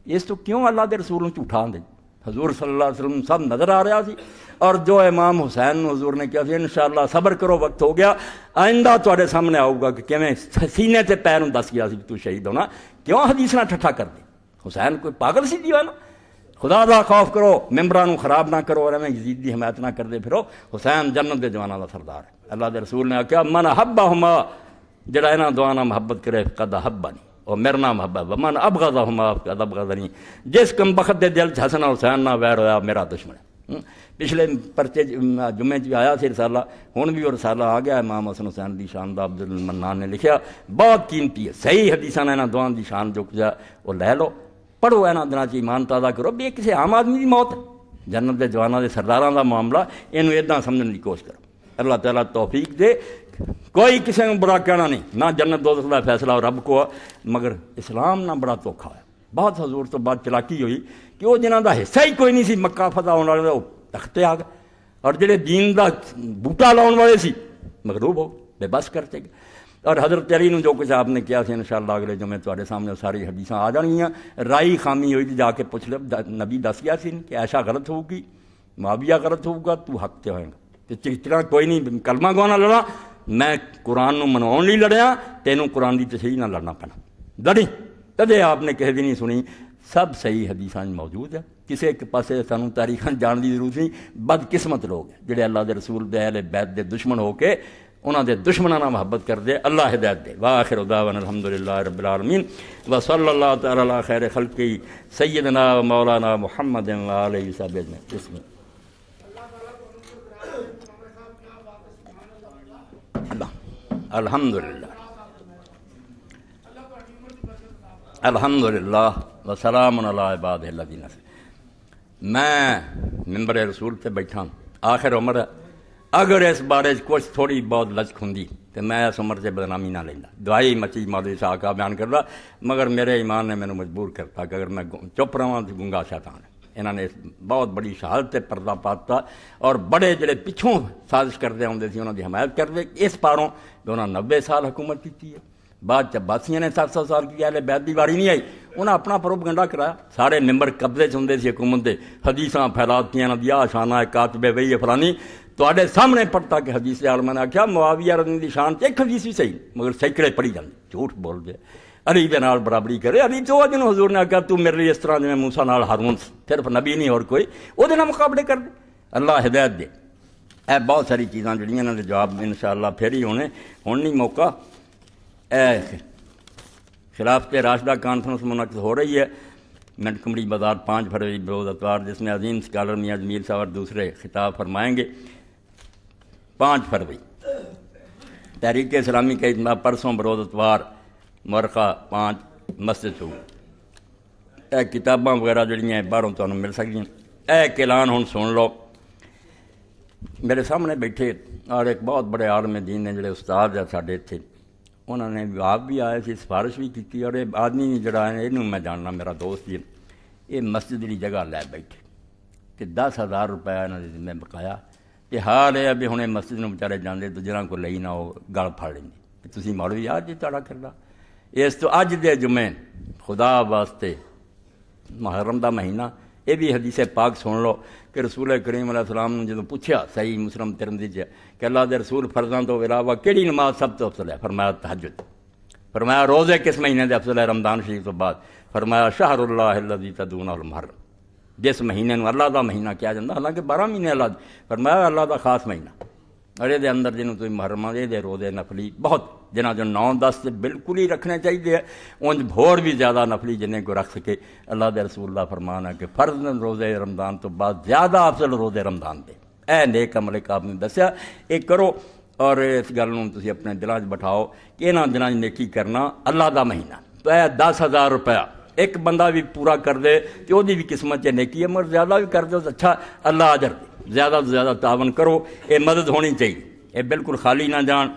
اس تو کیوں اللہ دے رسول نوں جھوٹا آندے؟ حضور صلی اللہ علیہ وسلم سب نظر آ رہا سی، اور جو امام حسین نو حضور نے کہا سی انشاءاللہ صبر کرو وقت ہو گیا، آئندہ تواڈے سامنے آؤ گا کہ کیویں سینے تے پیر نوں دس گیا سی تو شہید ہونا، کیوں حدیث نہ ٹھٹھا کر دی؟ حسین کوئی پاگل سی دیوانا؟ خدا دا خوف کرو، ممبراں نوں خراب نہ کرو اور ایویں یزید دی حمایت نہ کردے پھرو، حسین جنت دے جواناں دا سردار ہے۔ اللہ دے رسول نے کہا من حبہما، جڑا انہاں دعاں نال محبت کرے قد حبنی، اور میرے نام محبت، ومن ابغضہما فقد ابغضنی، جس کم بخت دے دل حسن حسین نہ ویر ہویا میرا دشمن ہے۔ پچھلے پرچے جمعے بھی آیا سی رسالہ، ہن بھی وہ رسالہ آ گیا امام حسن حسین دی شان دا، عبد المنان نے لکھیا، بہت قیمتی ہے، صحیح حدیثاں نے انہاں دعاں دی شان جو کچھ ہے وہ لے لو، پڑھو، انہاں دناں چ ایمان تازہ کرو، بھی یہ کسی عام آدمی دی موت ہے، جنت دے جواناں دے سرداراں دا معاملہ، اینوں اداں سمجھن دی کوشش کرو۔ اللہ تعالیٰ توفیق دے، کوئی کسی کو برا کہنا نہیں، نہ جنت دوزخ دا فیصلہ رب کو، مگر اسلام نہ بڑا دھوکھا ہے۔ بہت حضور تو بعد چلاکی ہوئی کہ وہ جنہاں دا حصہ ہی کوئی نہیں سی مکہ فتح ہونے والے وہ تختے آ گئے، اور جڑے دین دا بوٹا لاؤن والے سی مغلوب ہو بے بس کرتے گئے۔ اور حضرت علی نو جو کچھ آپ نے کیا سی انشاءاللہ اگلے جمعے تواڈے سامنے ساری حدیثاں آ جانگیاں. رائی خامی ہوئی جا کے پوچھ لو نبی دس گیا سی کہ ایسا غلط ہوگی معاویہ غلط ہوگا تو حق تے ہوئے گا تے چڑچڑا کوئی نہیں کلمہ گوانا لڑا میں قرآن نو منواؤن نہیں لڑیا تینوں قرآن دی تصحیح نہ لڑنا پینا لڑی کدے آپ نے کسی دی نہیں سنی. سب صحیح حدیثاں موجود ہے کسی ایک پاسے سانوں تاریخاں جان دی ضرورت نہیں. بدقسمت لوگ جڑے اللہ دے رسول دے اہل بیت دے دشمن ہو کے انہاں دے دشمناں نال محبت کر دے. اللہ ہدایت دے. واخر دعوانا الحمدللہ رب العالمین وصلی اللہ تعالی علی خیر خلقہ سیدنا و مولانا محمد و آلہ وصحبہ اجمعین. بسم اللہ الحمدللہ الحمدللہ وسلام علی عبادہ الذین. میں ممبر رسول تے بیٹھا آخر عمر ہے. اگر اس بارے کچھ تھوڑی بہت لچک ہوں تو میں اس عمر سے بدنامی نہ لینا. دعائی مچی مولوی صاحب کا بیان کرتا مگر میرے ایمان نے مینوں مجبور کرتا کہ اگر میں چپ رہا تو گنگا شیطان ہے. انہوں نے بہت بڑی شہادت تے پردہ پاتا اور بڑے جڑے پچھوں سازش کرتے آتے تھے انہوں کی حمایت کرتے. اس پاروں کہ انہوں نے 90 سال حکومت کی ہے. بعد عباسیاں نے 700 سال کی اہل بیت دی واری نہیں آئی. انہیں اپنا پروپیگنڈا کرایا. سارے ممبر قبضے چ ہوندے سی حکومت دے. حدیثاں پھیلاتیاں نہ دیا شانہ کاتب وہی فلانی تواڈے سامنے پڑھتا کہ حدیث عالمہ نے آخیا معاویہ رضی اللہ دی شان تے ایک حدیث بھی صحیح مگر سینکڑے پڑھی جاندے جھوٹ بول دے. علی دے نال برابری کرے. علی تو جن حضور نے آخیا تو میرے لیے اس طرح جویں موسیٰ نال ہارون صرف نبی نہیں اور کوئی وہ دے نال مقابلے کر دے. اللہ ہدایت دے. اے بہت ساری چیزاں جڑیاں انہاں دے جواب انشاءاللہ پھر ہی ہونے. ہن نہیں موقع. اے خلافت راشدہ کانفرنس منعقد ہو رہی ہے منٹ کمڑی بازار 5 فروری بروز اتوار جس میں عظیم اسکالر میاں جمیل صاحب اور دوسرے خطاب فرمائیں گے. 5 فروری تحریک اسلامی کا اجتماع پرسوں بروز اتوار مرخہ 5 مسجد چوک. اے کتاباں وغیرہ جڑیاں باہروں تمہیں مل سکتی. اے اعلان ہن سن لو. میرے سامنے بیٹھے اور ایک بہت بڑے عالم دین نے جڑے استاد ہے ساڈے اتنے انہوں نے آپ بھی آئے سی سفارش بھی کی. اور یہ آدمی جڑا ہے یہ میں جاننا میرا دوست جی یہ مسجد کی جگہ لے بیٹھے کہ 10,000 روپیہ انہوں نے ذمہ بقایا کہ حال یہ بھی ہوں مسجد میں بچارے جانے تو جنہاں کو لئی نہ وہ گل پھڑ لیں کہ تسی مولوی آج جی تڑا کرنا. اس تو اج دے جمعے خدا واسطے محرم دا مہینہ یہ بھی حدیث پاک سن لو کہ رسول کریم علیہ السلام نے جدوں پوچھا صحیح مسلم ترمذی کہ اللہ دے رسول فرضاں تو علاوہ کیڑی نماز سب تو افضل ہے؟ فرمایا تہجد. فرمایا روزے کس مہینے دے افضل ہے؟ رمضان شریف تو بعد. فرمایا شہر اللہ الذی تدعونہ المحرم جس مہینے نو اللہ دا مہینہ کیا جاتا حالانکہ 12 مہینے اللہ فرمایا اللہ دا خاص مہینہ اور یہ اندر جنہوں تھی محرم یہ روزے نفلی بہت جنہ جو 9-10 سے بالکل ہی رکھنے چاہیے انج بھوڑ بھی زیادہ نفلی جنہیں کو رکھ سکے. اللہ دے رسول اللہ فرمان ہے کہ فرض روزے رمضان تو بعد زیادہ افضل روزے رمضان دے. اے نیک عمل آپ نے دسیا یہ کرو اور اس گل تسی اپنے دلاں بٹھاؤ کہ انہاں دناں نیکی کرنا اللہ دا مہینہ. تو اے 10,000 روپیہ ایک بندہ بھی پورا کر دے کہ وہ بھی قسمت نیکی ہے مگر زیادہ بھی کر دے تو اچھا اللہ اجر دے. زیادہ سے زیادہ تعاون کرو یہ مدد ہونی چاہیے. یہ بالکل خالی نہ جان.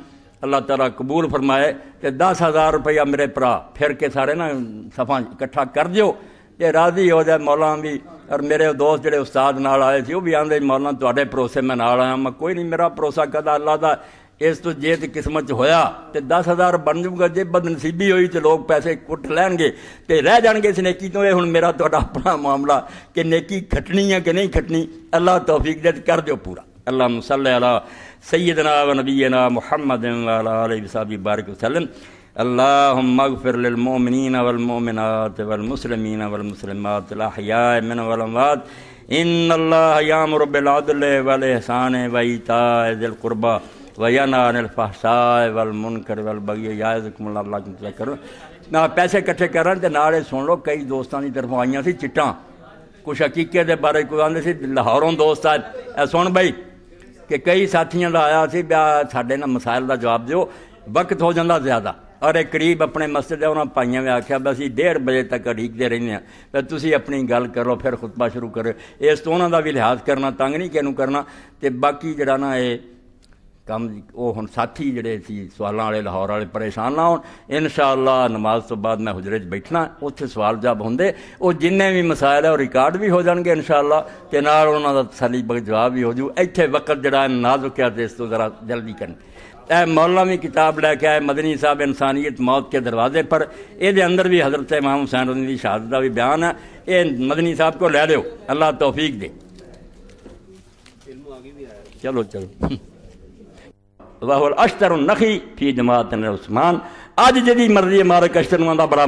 اللہ تعالیٰ قبول فرمائے کہ 10,000 روپیہ میرے پرا پھر کے سارے نا صفحہ اکٹھا کر دیو کہ راضی ہو جائے مولانا بھی. اور میرے دوست جڑے استاد نال آئے تھے وہ بھی آندے مولانا تواڈے بھروسے میں نال آیا. میں کوئی نہیں میرا بھروسہ کدا اللہ دا اس تو جے تے قسمت ہویا تے 10,000 بن جاؤ گا. جے بد نصیبی ہوئی تو لوگ پیسے کٹ لین گے تے رہ جان گے اس نیکی تو. یہ ہن میرا تہاڈا اپنا معاملہ کہ نیکی کھٹنی ہے کہ نہیں کھٹنی اللہ توفیق دے کر دیو پورا. اللہم صلی علی سیدنا و نبینا محمد و علی آلہ وصحبہ بارک وسلم. اللہم اغفر للمؤمنین والمؤمنات والمسلمین والمسلمات الاحیاء منهم والاموات. ان اللہ یامر بالعدل والاحسان وایتاء ذی القربى وینہی عن الفحشاء والمنکر والبغی یعظکم اللہ لعلکم تذکرون. میں پیسے کٹھے کر رہا تے نال سن لو کئی دوستاں دی طرفوں آئیاں سی چٹاں کچھ عقیقے دے بارے کوئی آندے سی لاہوروں دوست آئے اے سن بھائی کہ کئی ساتھیاں دا آیا سی بیا ساڈے نال مسائل دا جواب دیو وقت ہو جاندہ زیادہ. اور ایک قریب اپنے مسجد انہاں پائیاں میں آکھیا بس 1:30 بجے تک اڈیکدے رہنے ہیں تسی اپنی گل کرو پھر خطبہ شروع کرو. اس تو انہاں دا بھی لحاظ کرنا تنگ نہیں کینوں کرنا. تے باقی جڑا نا اے کم وہ ہن ساتھی جڑے سی سوالاں والے لاہور والے پریشان نہ ہون. انشاءاللہ نماز تو بعد میں حجرے 'چ بیٹھنا اتنے سوال جواب ہوندے وہ جننے بھی مسائل ہے وہ ریکارڈ بھی ہو جان گے انشاءاللہ تے نال انہاں دا تسلی بخش جواب بھی ہو جاؤ. ایتھے وقت جڑا نازک ہے تے اس تو ذرا جلدی کریں. اے مولوی کتاب لے کے آئے مدنی صاحب انسانیت موت کے دروازے پر، یہ اندر بھی حضرت امام حسین رضی کی شہادت کا بھی بیان ہے، یہ مدنی صاحب کو لے لو، اللہ توفیق دے۔ چلو وَهُوَ الْأَشْتَرُ النَّخِي فِي جَمَاعَةِ عثمان، اج جدی مرضی مارک اشتر دا بڑا